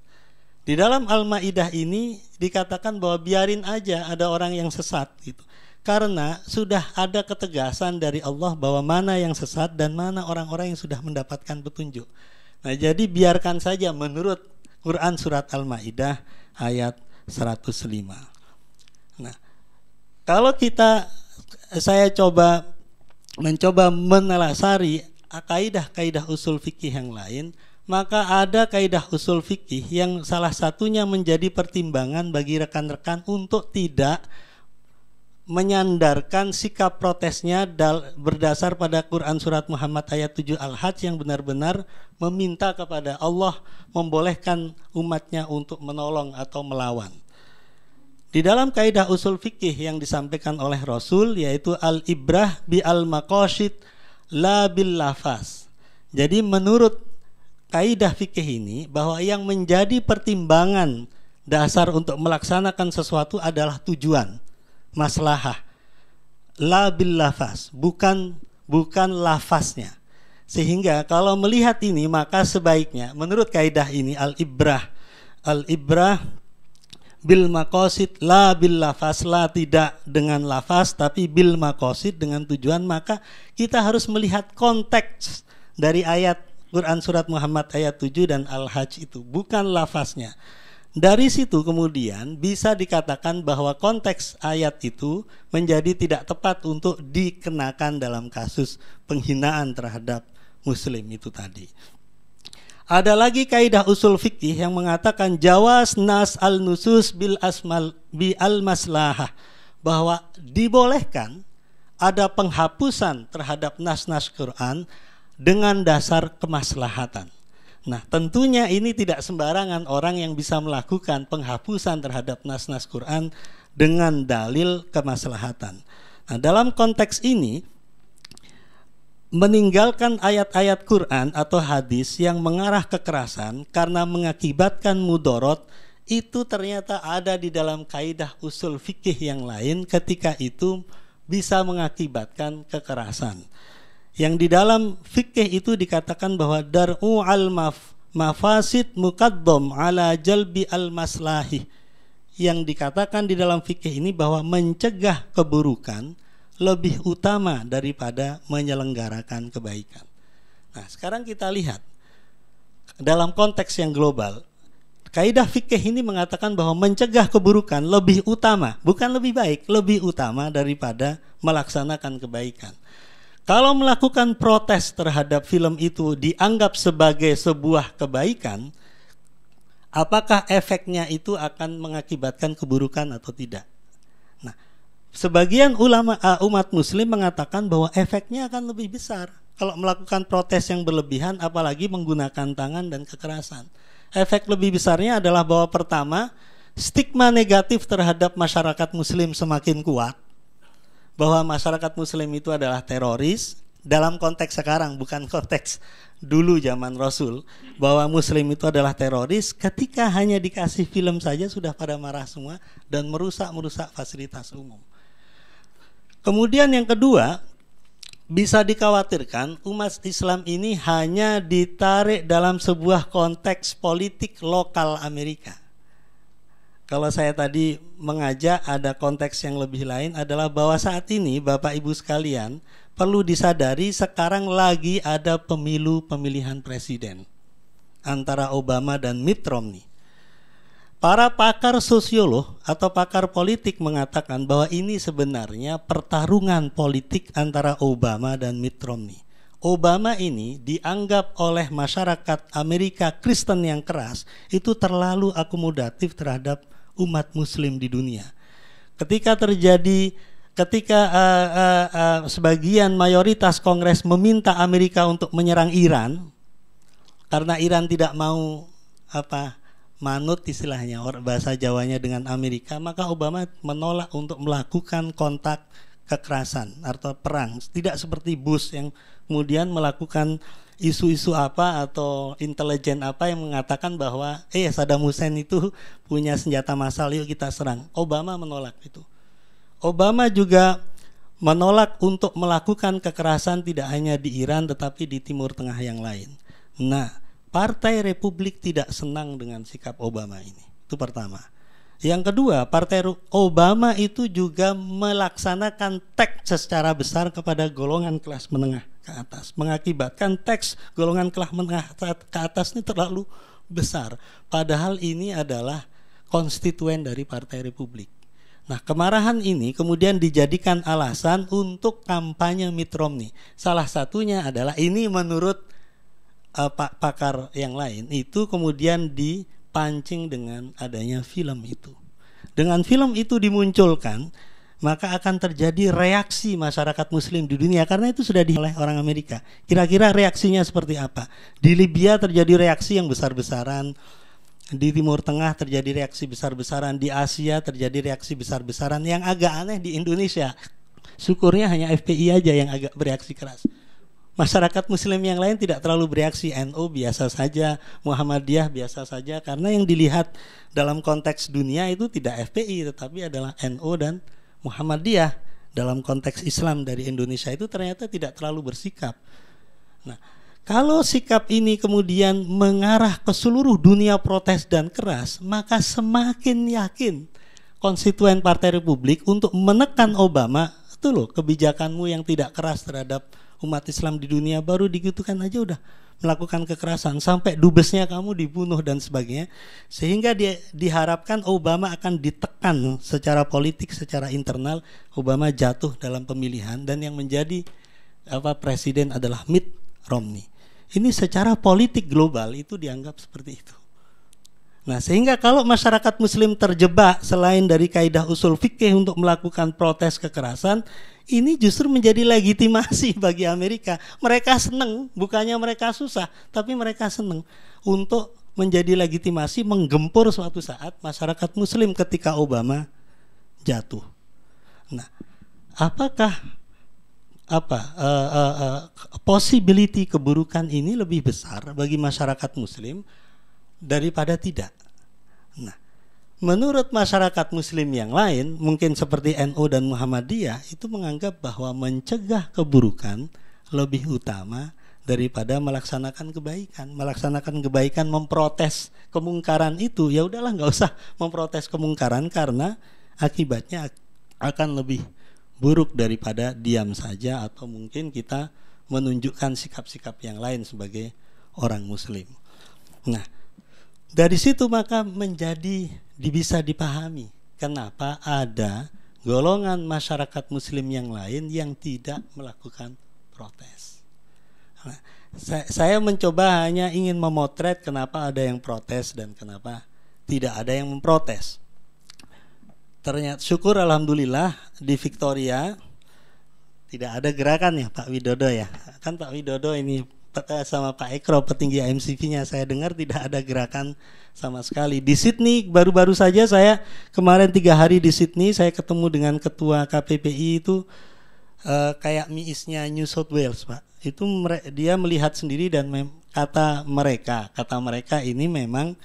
Di dalam Al-Maidah ini dikatakan bahwa biarin aja ada orang yang sesat gitu. Karena sudah ada ketegasan dari Allah bahwa mana yang sesat dan mana orang-orang yang sudah mendapatkan petunjuk. Nah, jadi biarkan saja menurut Quran Surat Al-Maidah ayat 105. Nah, kalau saya mencoba menelasari kaidah-kaidah usul fikih yang lain, maka ada kaidah usul fikih yang salah satunya menjadi pertimbangan bagi rekan-rekan untuk tidak menyandarkan sikap protesnya berdasar pada Quran Surat Muhammad ayat 7 Al-Hajj yang benar-benar meminta kepada Allah membolehkan umatnya untuk menolong atau melawan. Di dalam kaidah usul fikih yang disampaikan oleh Rasul, yaitu al-ibrah bi al-maqasid la bil lafaz. Jadi menurut kaidah fikih ini, bahwa yang menjadi pertimbangan dasar untuk melaksanakan sesuatu adalah tujuan, maslahah, la bil lafaz, bukan lafaznya. Sehingga kalau melihat ini, maka sebaiknya menurut kaidah ini al-ibrah bil maqasid la bil lafaz, la tidak dengan lafaz tapi bil maqasid dengan tujuan, maka kita harus melihat konteks dari ayat Quran Surat Muhammad ayat 7 dan Al-Hajj itu, bukan lafaznya. Dari situ kemudian bisa dikatakan bahwa konteks ayat itu menjadi tidak tepat untuk dikenakan dalam kasus penghinaan terhadap muslim itu tadi. Ada lagi kaidah usul fikih yang mengatakan jawaz nas al-nusus bil maslahah, bahwa dibolehkan ada penghapusan terhadap nas-nas Quran dengan dasar kemaslahatan. Nah, tentunya ini tidak sembarangan orang yang bisa melakukan penghapusan terhadap nas-nas Quran dengan dalil kemaslahatan. Nah, dalam konteks ini, meninggalkan ayat-ayat Quran atau hadis yang mengarah kekerasan karena mengakibatkan mudarat, itu ternyata ada di dalam kaidah usul fikih yang lain ketika itu bisa mengakibatkan kekerasan. Yang di dalam fikih itu dikatakan bahwa dar'u al-mafasid muqaddam ala jalbi al-maslahi. Yang dikatakan di dalam fikih ini bahwa mencegah keburukan lebih utama daripada menyelenggarakan kebaikan. Nah, sekarang kita lihat dalam konteks yang global, kaidah fikih ini mengatakan bahwa mencegah keburukan lebih utama, bukan lebih baik, lebih utama daripada melaksanakan kebaikan. Kalau melakukan protes terhadap film itu dianggap sebagai sebuah kebaikan, apakah efeknya itu akan mengakibatkan keburukan atau tidak? Nah, sebagian ulama umat muslim mengatakan bahwa efeknya akan lebih besar kalau melakukan protes yang berlebihan, apalagi menggunakan tangan dan kekerasan. Efek lebih besarnya adalah bahwa pertama, stigma negatif terhadap masyarakat muslim semakin kuat, bahwa masyarakat muslim itu adalah teroris, dalam konteks sekarang, bukan konteks dulu zaman Rasul, bahwa Muslim itu adalah teroris. Ketika hanya dikasih film saja sudah pada marah semua dan merusak fasilitas umum. Kemudian yang kedua, bisa dikhawatirkan umat Islam ini hanya ditarik dalam sebuah konteks politik lokal Amerika. Kalau saya tadi mengajak ada konteks yang lebih lain adalah bahwa saat ini Bapak Ibu sekalian perlu disadari sekarang lagi ada pemilihan presiden antara Obama dan Mitt Romney. Para pakar sosiolog atau pakar politik mengatakan bahwa ini sebenarnya pertarungan politik antara Obama dan Mitt Romney. Obama ini dianggap oleh masyarakat Amerika Kristen yang keras itu terlalu akomodatif terhadap umat Muslim di dunia. Ketika sebagian mayoritas Kongres meminta Amerika untuk menyerang Iran karena Iran tidak mau manut istilahnya bahasa Jawanya dengan Amerika, maka Obama menolak untuk melakukan kontak kekerasan atau perang. Tidak seperti Bush yang kemudian melakukan isu-isu atau intelijen yang mengatakan bahwa Saddam Hussein itu punya senjata massal, yuk kita serang. Obama menolak itu. Obama juga menolak untuk melakukan kekerasan tidak hanya di Iran tetapi di Timur Tengah yang lain. Nah, Partai Republik tidak senang dengan sikap Obama ini. Itu pertama. Yang kedua, Partai Obama itu juga melaksanakan tax secara besar kepada golongan kelas menengah ke atas, mengakibatkan tax golongan kelas menengah ke atas ini terlalu besar. Padahal ini adalah konstituen dari Partai Republik. Nah, kemarahan ini kemudian dijadikan alasan untuk kampanye Mitt Romney. Salah satunya adalah ini menurut pakar yang lain itu kemudian dipancing dengan adanya film itu. Dengan film itu dimunculkan, maka akan terjadi reaksi masyarakat Muslim di dunia karena itu sudah oleh orang Amerika. Kira-kira reaksinya seperti apa? Di Libya terjadi reaksi yang besar-besaran, di Timur Tengah terjadi reaksi besar-besaran, di Asia terjadi reaksi besar-besaran. Yang agak aneh di Indonesia, syukurnya hanya FPI aja yang agak bereaksi keras. Masyarakat Muslim yang lain tidak terlalu bereaksi. NU biasa saja, Muhammadiyah biasa saja, karena yang dilihat dalam konteks dunia itu tidak FPI tetapi adalah NU dan Muhammadiyah. Dalam konteks Islam dari Indonesia itu ternyata tidak terlalu bersikap. Nah, kalau sikap ini kemudian mengarah ke seluruh dunia protes dan keras, maka semakin yakin konstituen Partai Republik untuk menekan Obama. Itu loh kebijakanmu yang tidak keras terhadap umat Islam di dunia, baru digitukan aja udah melakukan kekerasan sampai dubesnya kamu dibunuh dan sebagainya, sehingga dia diharapkan Obama akan ditekan secara politik, secara internal. Obama jatuh dalam pemilihan dan yang menjadi presiden adalah Mitt Romney. Ini secara politik global itu dianggap seperti itu. Nah, sehingga kalau masyarakat Muslim terjebak selain dari kaidah usul fikih untuk melakukan protes kekerasan, ini justru menjadi legitimasi bagi Amerika. Mereka senang, bukannya mereka susah, tapi mereka senang untuk menjadi legitimasi menggempur suatu saat masyarakat Muslim ketika Obama jatuh. Nah, apakah possibility keburukan ini lebih besar bagi masyarakat Muslim daripada tidak? Nah, menurut masyarakat Muslim yang lain, mungkin seperti NU dan Muhammadiyah, itu menganggap bahwa mencegah keburukan lebih utama daripada melaksanakan kebaikan. Melaksanakan kebaikan, memprotes kemungkaran itu, ya udahlah nggak usah memprotes kemungkaran karena akibatnya akan lebih buruk daripada diam saja atau mungkin kita menunjukkan sikap-sikap yang lain sebagai orang Muslim. Nah, dari situ maka menjadi bisa dipahami kenapa ada golongan masyarakat Muslim yang lain yang tidak melakukan protes. Nah, saya mencoba hanya ingin memotret kenapa ada yang protes dan kenapa tidak ada yang memprotes. Ternyata syukur alhamdulillah di Victoria tidak ada gerakan ya Pak Widodo ya. Kan Pak Widodo ini sama Pak Ekro petinggi AMCV-nya, saya dengar tidak ada gerakan sama sekali. Di Sydney baru-baru saja saya kemarin 3 hari di Sydney, saya ketemu dengan ketua KPPI itu kayak MIIS-nya New South Wales, Pak. Itu dia melihat sendiri dan kata mereka ini memang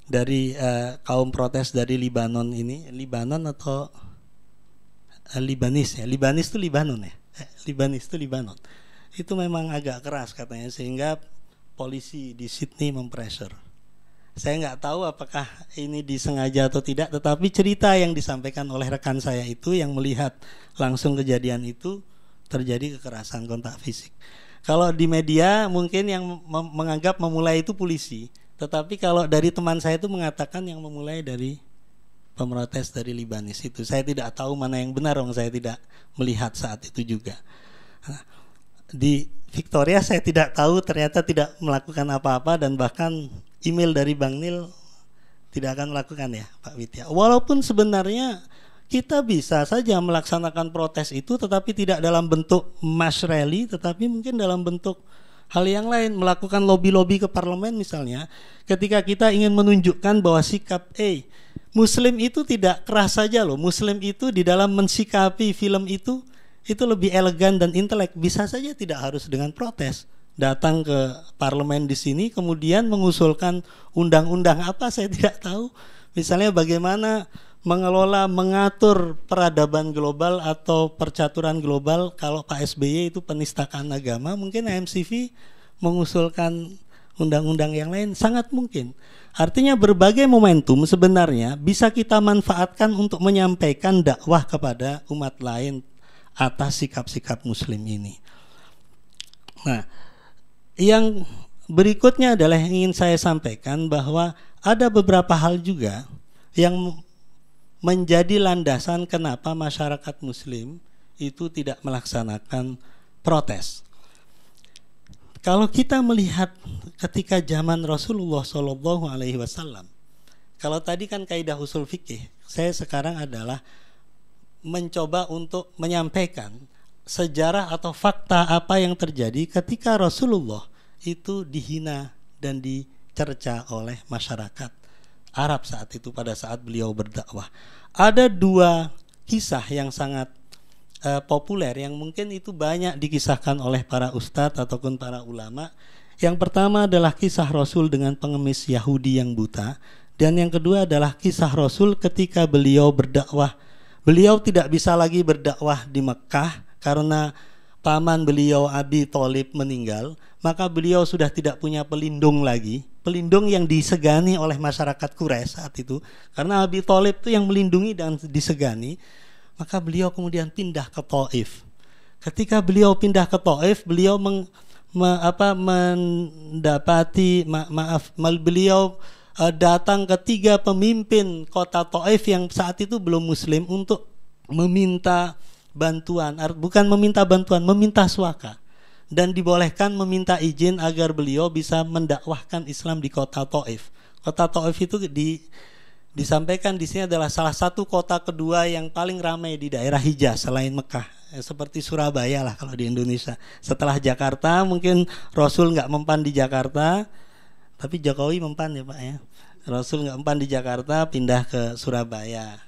dari kaum protes dari Libanon ini, Libanon atau Libanis ya, Libanis itu Libanon ya, Libanis itu Libanon. Itu memang agak keras katanya sehingga polisi di Sydney mempressure. Saya nggak tahu apakah ini disengaja atau tidak, tetapi cerita yang disampaikan oleh rekan saya itu yang melihat langsung kejadian itu terjadi kekerasan kontak fisik. Kalau di media mungkin yang menganggap memulai itu polisi, tetapi kalau dari teman saya itu mengatakan yang memulai dari pemrotes dari Libanis itu. Saya tidak tahu mana yang benar, saya tidak melihat saat itu juga. Nah, di Victoria saya tidak tahu, ternyata tidak melakukan apa-apa dan bahkan email dari Bang Nil tidak akan melakukan ya Pak Widya. Walaupun sebenarnya kita bisa saja melaksanakan protes itu tetapi tidak dalam bentuk mass rally, tetapi mungkin dalam bentuk hal yang lain, melakukan lobby-lobby ke parlemen misalnya. Ketika kita ingin menunjukkan bahwa sikap Muslim itu tidak keras saja loh. Muslim itu di dalam mensikapi film itu lebih elegan dan intelek. Bisa saja tidak harus dengan protes. Datang ke parlemen di sini kemudian mengusulkan undang-undang apa saya tidak tahu. Misalnya bagaimana mengatur peradaban global atau percaturan global. Kalau Pak SBY itu penistaan agama, mungkin MCV mengusulkan undang-undang yang lain, sangat mungkin. Artinya berbagai momentum sebenarnya bisa kita manfaatkan untuk menyampaikan dakwah kepada umat lain atas sikap-sikap Muslim ini. Nah, yang berikutnya adalah yang ingin saya sampaikan bahwa ada beberapa hal juga yang menjadi landasan kenapa masyarakat Muslim itu tidak melaksanakan protes. Kalau kita melihat ketika zaman Rasulullah SAW, kalau tadi kan kaidah usul fikih, saya sekarang adalah mencoba untuk menyampaikan sejarah atau fakta apa yang terjadi ketika Rasulullah itu dihina dan dicerca oleh masyarakat Arab saat itu pada saat beliau berdakwah. Ada dua kisah yang sangat populer yang mungkin itu banyak dikisahkan oleh para ustadz ataupun para ulama. Yang pertama adalah kisah Rasul dengan pengemis Yahudi yang buta, dan yang kedua adalah kisah Rasul ketika beliau berdakwah. Beliau tidak bisa lagi berdakwah di Mekah karena paman beliau Abi Thalib meninggal, maka beliau sudah tidak punya pelindung lagi, pelindung yang disegani oleh masyarakat Quraisy saat itu, karena Abi Thalib itu yang melindungi dan disegani. Maka beliau kemudian pindah ke Taif. Ketika beliau pindah ke Taif, beliau beliau datang ke 3 pemimpin kota Taif yang saat itu belum Muslim untuk meminta bantuan, bukan meminta bantuan, meminta suaka, dan dibolehkan meminta izin agar beliau bisa mendakwahkan Islam di kota Taif. Kota Taif itu disampaikan di sini adalah salah satu kota kedua yang paling ramai di daerah Hijaz selain Mekah, seperti Surabaya lah kalau di Indonesia. Setelah Jakarta, mungkin Rasul nggak mempan di Jakarta, tapi Jokowi mempan ya Pak ya. Rasul nggak mempan di Jakarta, pindah ke Surabaya.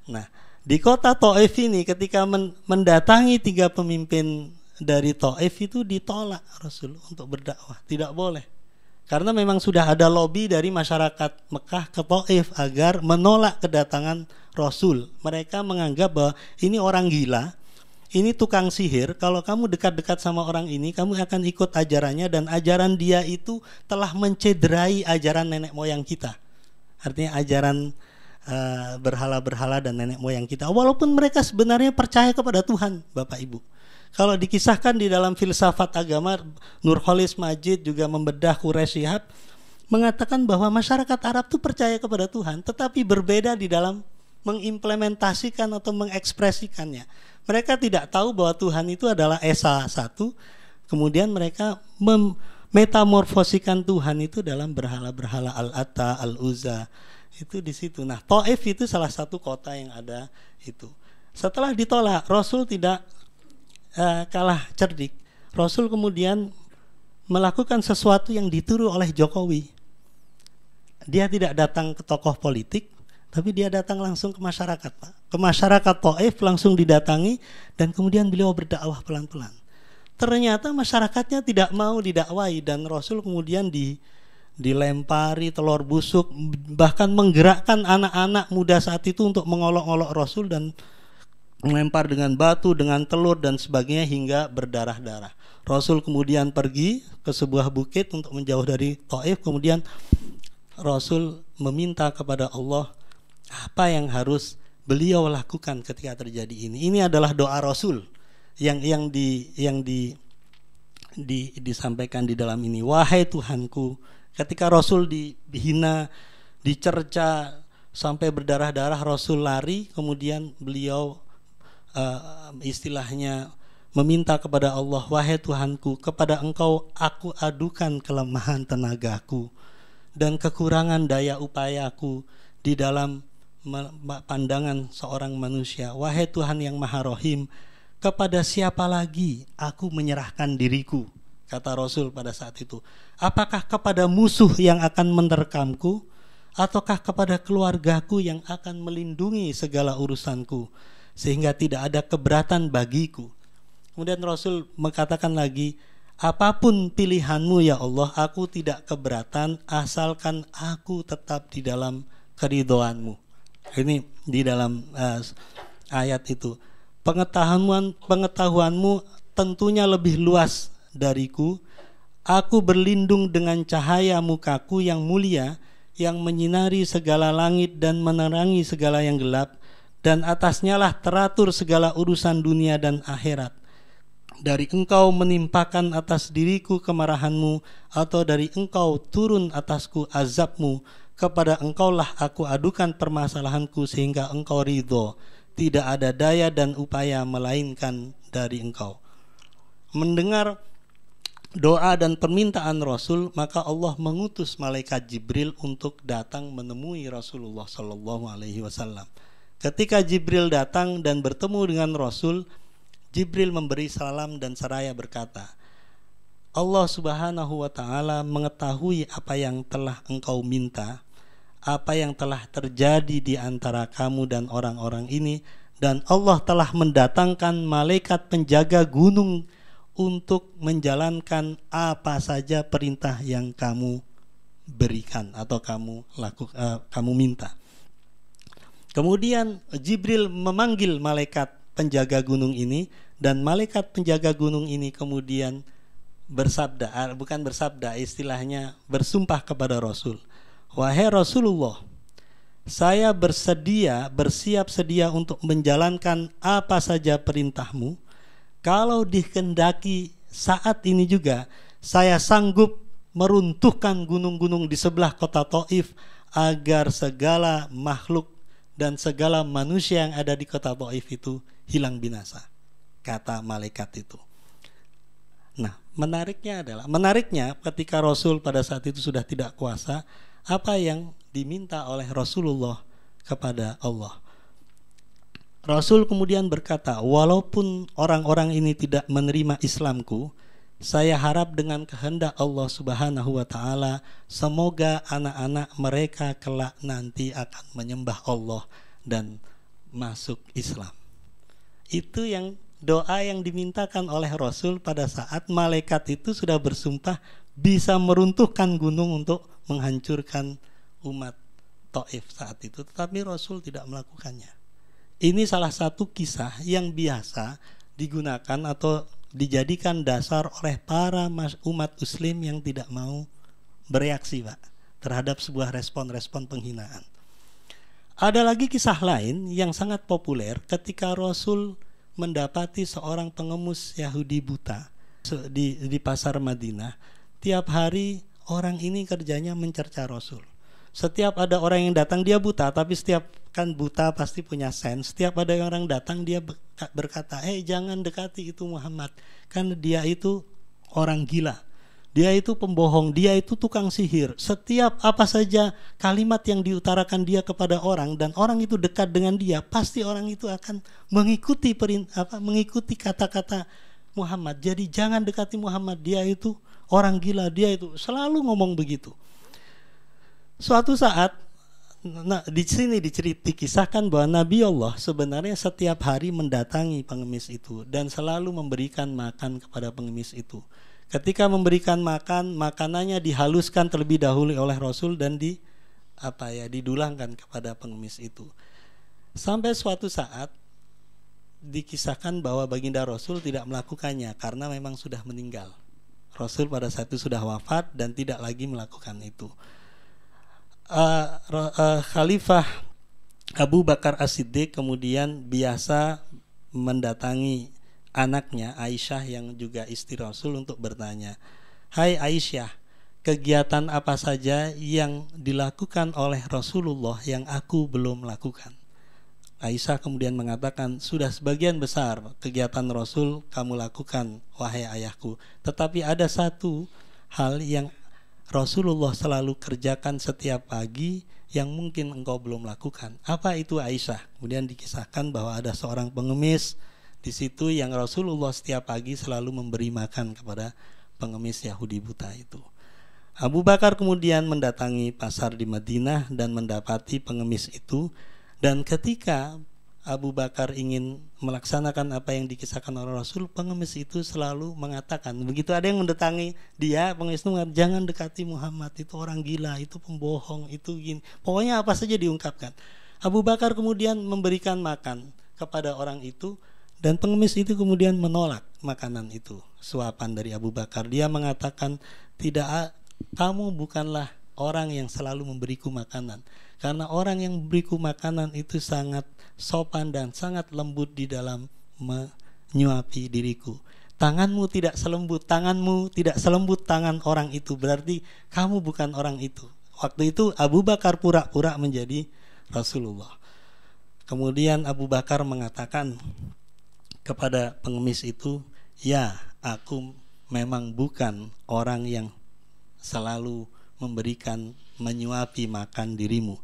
Nah, di kota Taif ini ketika mendatangi 3 pemimpin dari Taif itu ditolak Rasul untuk berdakwah, tidak boleh. Karena memang sudah ada lobby dari masyarakat Mekah ke Taif agar menolak kedatangan Rasul. Mereka menganggap bahwa ini orang gila, ini tukang sihir. Kalau kamu dekat-dekat sama orang ini, kamu akan ikut ajarannya, dan ajaran dia itu telah mencederai ajaran nenek moyang kita. Artinya ajaran berhala-berhala dan nenek moyang kita. Walaupun mereka sebenarnya percaya kepada Tuhan, Bapak Ibu. Kalau dikisahkan di dalam filsafat agama, Nurholis Majid juga membedah Quraisy Shihab mengatakan bahwa masyarakat Arab itu percaya kepada Tuhan, tetapi berbeda di dalam mengimplementasikan atau mengekspresikannya. Mereka tidak tahu bahwa Tuhan itu adalah Esa satu, kemudian mereka metamorfosikan Tuhan itu dalam berhala-berhala Al-Atta, Al-Uzza, itu di situ. Nah, Taif itu salah satu kota yang ada itu. Setelah ditolak, Rasul tidak kalah cerdik. Rasul kemudian melakukan sesuatu yang ditiru oleh Jokowi. Dia tidak datang ke tokoh politik, tapi dia datang langsung ke masyarakat, Pak. Ke masyarakat Taif langsung didatangi dan kemudian beliau berdakwah pelan-pelan. Ternyata masyarakatnya tidak mau didakwai dan Rasul kemudian dilempari telur busuk, bahkan menggerakkan anak-anak muda saat itu untuk mengolok-olok Rasul dan melempar dengan batu, dengan telur dan sebagainya hingga berdarah-darah. Rasul kemudian pergi ke sebuah bukit untuk menjauh dari Taif. Kemudian Rasul meminta kepada Allah apa yang harus beliau lakukan ketika terjadi ini. Ini adalah doa Rasul yang disampaikan di dalam ini. Wahai Tuhanku, ketika Rasul dihina, dicerca sampai berdarah-darah, Rasul lari, kemudian beliau istilahnya meminta kepada Allah, wahai Tuhanku, kepada Engkau aku adukan kelemahan tenagaku dan kekurangan daya upayaku di dalam pandangan seorang manusia. Wahai Tuhan yang Maha Rohim, kepada siapa lagi aku menyerahkan diriku? Kata Rasul pada saat itu. Apakah kepada musuh yang akan menerkamku, ataukah kepada keluargaku yang akan melindungi segala urusanku, sehingga tidak ada keberatan bagiku? Kemudian Rasul mengatakan lagi, apapun pilihanmu ya Allah, aku tidak keberatan asalkan aku tetap di dalam keridhoanmu. Ini di dalam ayat itu. Pengetahuanmu tentunya lebih luas dariku. Aku berlindung dengan cahaya mukaku yang mulia, yang menyinari segala langit dan menerangi segala yang gelap, dan atasnya lah teratur segala urusan dunia dan akhirat. Dari Engkau menimpakan atas diriku kemarahanmu, atau dari Engkau turun atasku azabmu. Kepada Engkaulah aku adukan permasalahanku sehingga Engkau ridho. Tidak ada daya dan upaya melainkan dari Engkau. Mendengar doa dan permintaan Rasul, maka Allah mengutus malaikat Jibril untuk datang menemui Rasulullah SAW. Ketika Jibril datang dan bertemu dengan Rasul, Jibril memberi salam dan seraya berkata, Allah Subhanahu wa ta'ala mengetahui apa yang telah engkau minta, apa yang telah terjadi di antara kamu dan orang-orang ini, dan Allah telah mendatangkan malaikat penjaga gunung untuk menjalankan apa saja perintah yang kamu berikan atau kamu minta. Kemudian Jibril memanggil malaikat penjaga gunung ini, dan malaikat penjaga gunung ini kemudian istilahnya bersumpah kepada Rasul, wahai Rasulullah, saya bersiap sedia untuk menjalankan apa saja perintahmu. Kalau dikehendaki saat ini juga, saya sanggup meruntuhkan gunung-gunung di sebelah kota Taif agar segala makhluk dan segala manusia yang ada di kota Taif itu hilang binasa, kata malaikat itu. Nah, menariknya ketika Rasul pada saat itu sudah tidak kuasa, apa yang diminta oleh Rasulullah kepada Allah? Rasul kemudian berkata, walaupun orang-orang ini tidak menerima Islamku, saya harap dengan kehendak Allah Subhanahu wa ta'ala, semoga anak-anak mereka kelak nanti akan menyembah Allah dan masuk Islam. Itu yang doa yang dimintakan oleh Rasul pada saat malaikat itu sudah bersumpah bisa meruntuhkan gunung untuk menghancurkan umat Taif saat itu, tetapi Rasul tidak melakukannya. Ini salah satu kisah yang biasa digunakan atau dijadikan dasar oleh para umat muslim yang tidak mau bereaksi, Pak, terhadap sebuah respon-respon penghinaan. Ada lagi kisah lain yang sangat populer ketika Rasul mendapati seorang pengemis Yahudi buta di pasar Madinah. Tiap hari orang ini kerjanya mencerca Rasul. Setiap ada orang yang datang, dia buta, tapi setiap kan buta pasti punya sense. Setiap ada orang datang, dia berkata, jangan dekati itu Muhammad, kan dia itu orang gila, dia itu pembohong, dia itu tukang sihir. Setiap apa saja kalimat yang diutarakan dia kepada orang dan orang itu dekat dengan dia, pasti orang itu akan mengikuti kata-kata Muhammad. Jadi jangan dekati Muhammad, dia itu orang gila, dia itu selalu ngomong begitu. Suatu saat Nah, di sini dikisahkan bahwa Nabi Allah sebenarnya setiap hari mendatangi pengemis itu dan selalu memberikan makan kepada pengemis itu. Ketika memberikan makan, makanannya dihaluskan terlebih dahulu oleh Rasul dan didulangkan kepada pengemis itu. Sampai suatu saat dikisahkan bahwa baginda Rasul tidak melakukannya karena memang sudah meninggal. Rasul pada saat itu sudah wafat dan tidak lagi melakukan itu. Khalifah Abu Bakar As-Siddiq kemudian biasa mendatangi anaknya Aisyah yang juga istri Rasul untuk bertanya, "Hai Aisyah, kegiatan apa saja yang dilakukan oleh Rasulullah yang aku belum lakukan?" Aisyah kemudian mengatakan, "Sudah sebagian besar kegiatan Rasul kamu lakukan, wahai ayahku. Tetapi ada satu hal yang Rasulullah selalu kerjakan setiap pagi yang mungkin engkau belum lakukan." Apa itu Aisyah? Kemudian dikisahkan bahwa ada seorang pengemis di situ yang Rasulullah setiap pagi selalu memberi makan kepada pengemis Yahudi buta itu. Abu Bakar kemudian mendatangi pasar di Madinah dan mendapati pengemis itu, dan ketika Abu Bakar ingin melaksanakan apa yang dikisahkan oleh Rasul, pengemis itu selalu mengatakan, begitu ada yang mendatangi dia, pengemis itu mengatakan, "Jangan dekati Muhammad, itu orang gila, itu pembohong, itu gini." Pokoknya apa saja diungkapkan. Abu Bakar kemudian memberikan makan kepada orang itu, dan pengemis itu kemudian menolak makanan itu, suapan dari Abu Bakar. Dia mengatakan, "Tidak, kamu bukanlah orang yang selalu memberiku makanan. Karena orang yang memberiku makanan itu sangat sopan dan sangat lembut di dalam menyuapi diriku. Tanganmu tidak selembut tangan orang itu, berarti kamu bukan orang itu." Waktu itu Abu Bakar pura-pura menjadi Rasulullah. Kemudian Abu Bakar mengatakan kepada pengemis itu, "Ya, aku memang bukan orang yang selalu memberikan, menyuapi makan dirimu."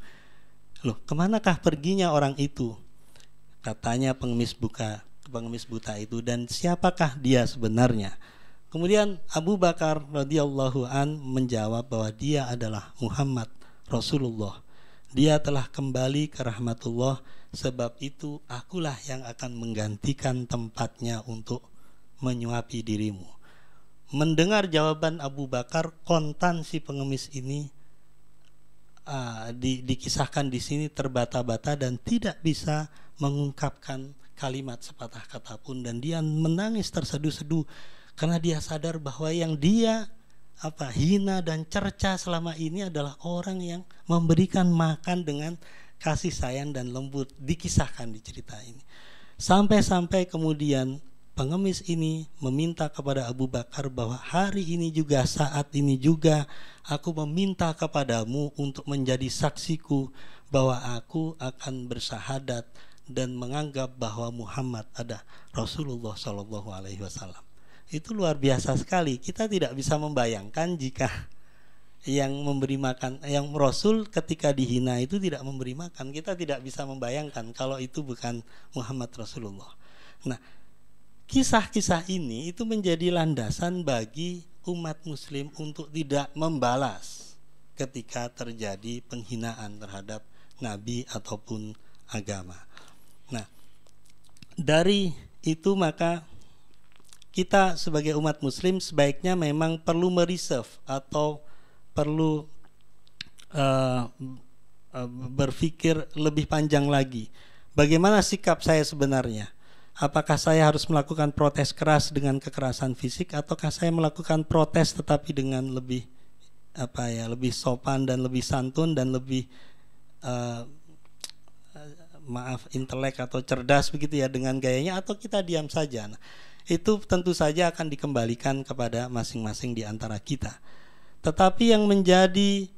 "Loh, kemanakah perginya orang itu?" Katanya pengemis buta itu, "Dan siapakah dia sebenarnya?" Kemudian Abu Bakar radhiyallahu an menjawab bahwa dia adalah Muhammad Rasulullah. Dia telah kembali ke rahmatullah, sebab itu akulah yang akan menggantikan tempatnya untuk menyuapi dirimu. Mendengar jawaban Abu Bakar, kontan si pengemis ini dikisahkan di sini terbata-bata dan tidak bisa mengungkapkan kalimat sepatah kata pun, dan dia menangis terseduh-seduh karena dia sadar bahwa yang dia hina dan cerca selama ini adalah orang yang memberikan makan dengan kasih sayang dan lembut. Dikisahkan di cerita ini sampai kemudian pengemis ini meminta kepada Abu Bakar bahwa hari ini juga, saat ini juga, aku meminta kepadamu untuk menjadi saksiku bahwa aku akan bersyahadat dan menganggap bahwa Muhammad ada Rasulullah Shallallahu Alaihi Wasallam. Itu luar biasa sekali. Kita tidak bisa membayangkan jika yang memberi makan, yang Rasul ketika dihina itu tidak memberi makan. Kita tidak bisa membayangkan kalau itu bukan Muhammad Rasulullah. Nah, kisah-kisah ini itu menjadi landasan bagi umat muslim untuk tidak membalas ketika terjadi penghinaan terhadap nabi ataupun agama. Nah, dari itu maka kita sebagai umat muslim sebaiknya memang perlu mereserve atau perlu berpikir lebih panjang lagi. Bagaimana sikap saya sebenarnya? Apakah saya harus melakukan protes keras dengan kekerasan fisik, ataukah saya melakukan protes tetapi dengan lebih lebih sopan dan lebih santun dan lebih intelek atau cerdas begitu ya dengan gayanya, atau kita diam saja? Nah, itu tentu saja akan dikembalikan kepada masing-masing di antara kita. Tetapi yang menjadi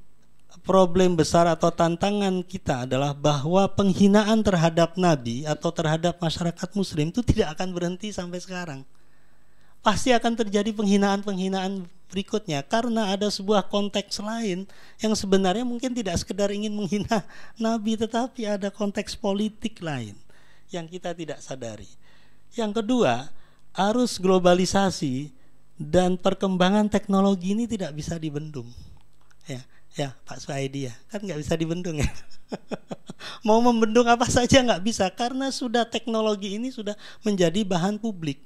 problem besar atau tantangan kita adalah bahwa penghinaan terhadap nabi atau terhadap masyarakat muslim itu tidak akan berhenti sampai sekarang. Pasti akan terjadi penghinaan-penghinaan berikutnya karena ada sebuah konteks lain yang sebenarnya mungkin tidak sekedar ingin menghina nabi, tetapi ada konteks politik lain yang kita tidak sadari. Yang kedua, arus globalisasi dan perkembangan teknologi ini tidak bisa dibendung. Ya, Ya Pak Suhaidi ya, kan nggak bisa dibendung ya. Mau membendung apa saja nggak bisa, karena sudah teknologi ini sudah menjadi bahan publik.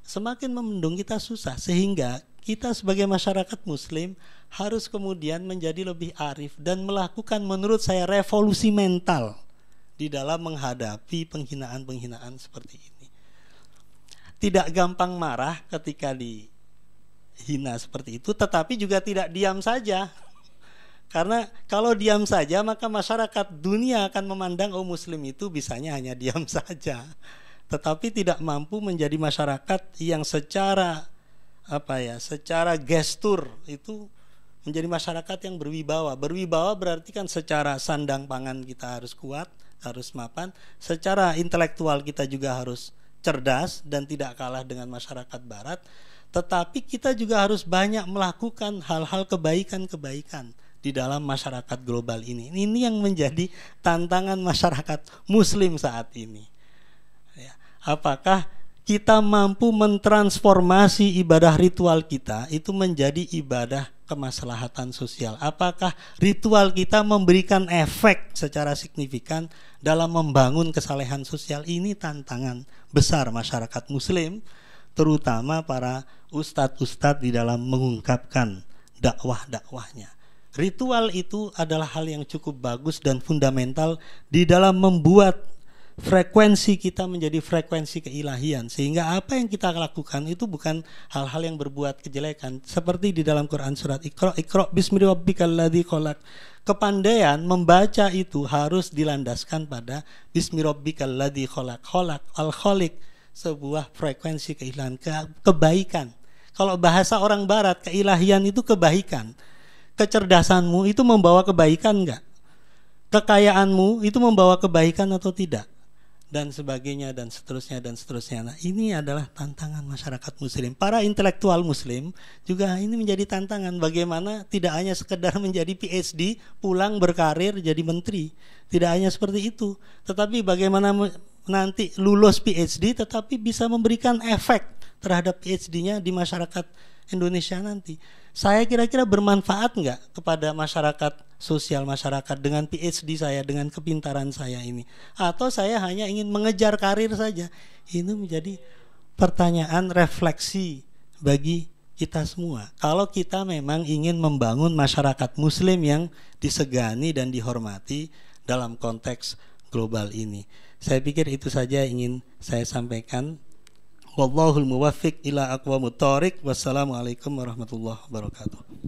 Semakin membendung kita susah, sehingga kita sebagai masyarakat muslim harus kemudian menjadi lebih arif dan melakukan menurut saya revolusi mental di dalam menghadapi penghinaan-penghinaan seperti ini. Tidak gampang marah ketika dihina seperti itu, tetapi juga tidak diam saja. Karena kalau diam saja maka masyarakat dunia akan memandang muslim itu bisanya hanya diam saja. Tetapi tidak mampu menjadi masyarakat yang secara secara gestur itu menjadi masyarakat yang berwibawa. Berwibawa berarti kan secara sandang pangan kita harus kuat, harus mapan. Secara intelektual kita juga harus cerdas dan tidak kalah dengan masyarakat barat. Tetapi kita juga harus banyak melakukan hal-hal kebaikan-kebaikan di dalam masyarakat global ini. Ini yang menjadi tantangan masyarakat muslim saat ini. Apakah kita mampu mentransformasi ibadah ritual kita itu menjadi ibadah kemaslahatan sosial? Apakah ritual kita memberikan efek secara signifikan dalam membangun kesalehan sosial? Ini tantangan besar masyarakat muslim, terutama para ustadz-ustadz di dalam mengungkapkan dakwah-dakwahnya. Ritual itu adalah hal yang cukup bagus dan fundamental di dalam membuat frekuensi kita menjadi frekuensi keilahian, sehingga apa yang kita lakukan itu bukan hal-hal yang berbuat kejelekan. Seperti di dalam Quran surat Iqra bismi rabbikal ladzi khalaq. Kepandaian membaca itu harus dilandaskan pada bismi rabbikal ladzi khalaq. Khalaq al-khaliq, sebuah frekuensi keilahian, kebaikan. Kalau bahasa orang barat, keilahian itu kebaikan. Kecerdasanmu itu membawa kebaikan enggak? Kekayaanmu itu membawa kebaikan atau tidak? Dan sebagainya dan seterusnya dan seterusnya. Nah, ini adalah tantangan masyarakat muslim. Para intelektual muslim juga ini menjadi tantangan, bagaimana tidak hanya sekedar menjadi PhD, pulang berkarir jadi menteri. Tidak hanya seperti itu, tetapi bagaimana nanti lulus PhD tetapi bisa memberikan efek terhadap PhD-nya di masyarakat Indonesia nanti. Saya kira-kira bermanfaat enggak kepada masyarakat sosial masyarakat dengan PhD saya, dengan kepintaran saya ini? Atau saya hanya ingin mengejar karir saja? Ini menjadi pertanyaan refleksi bagi kita semua. Kalau kita memang ingin membangun masyarakat muslim yang disegani dan dihormati dalam konteks global ini. Saya pikir itu saja ingin saya sampaikan. Wallahul muwaffiq ila aqwamut thoriq. Wassalamualaikum warahmatullahi wabarakatuh.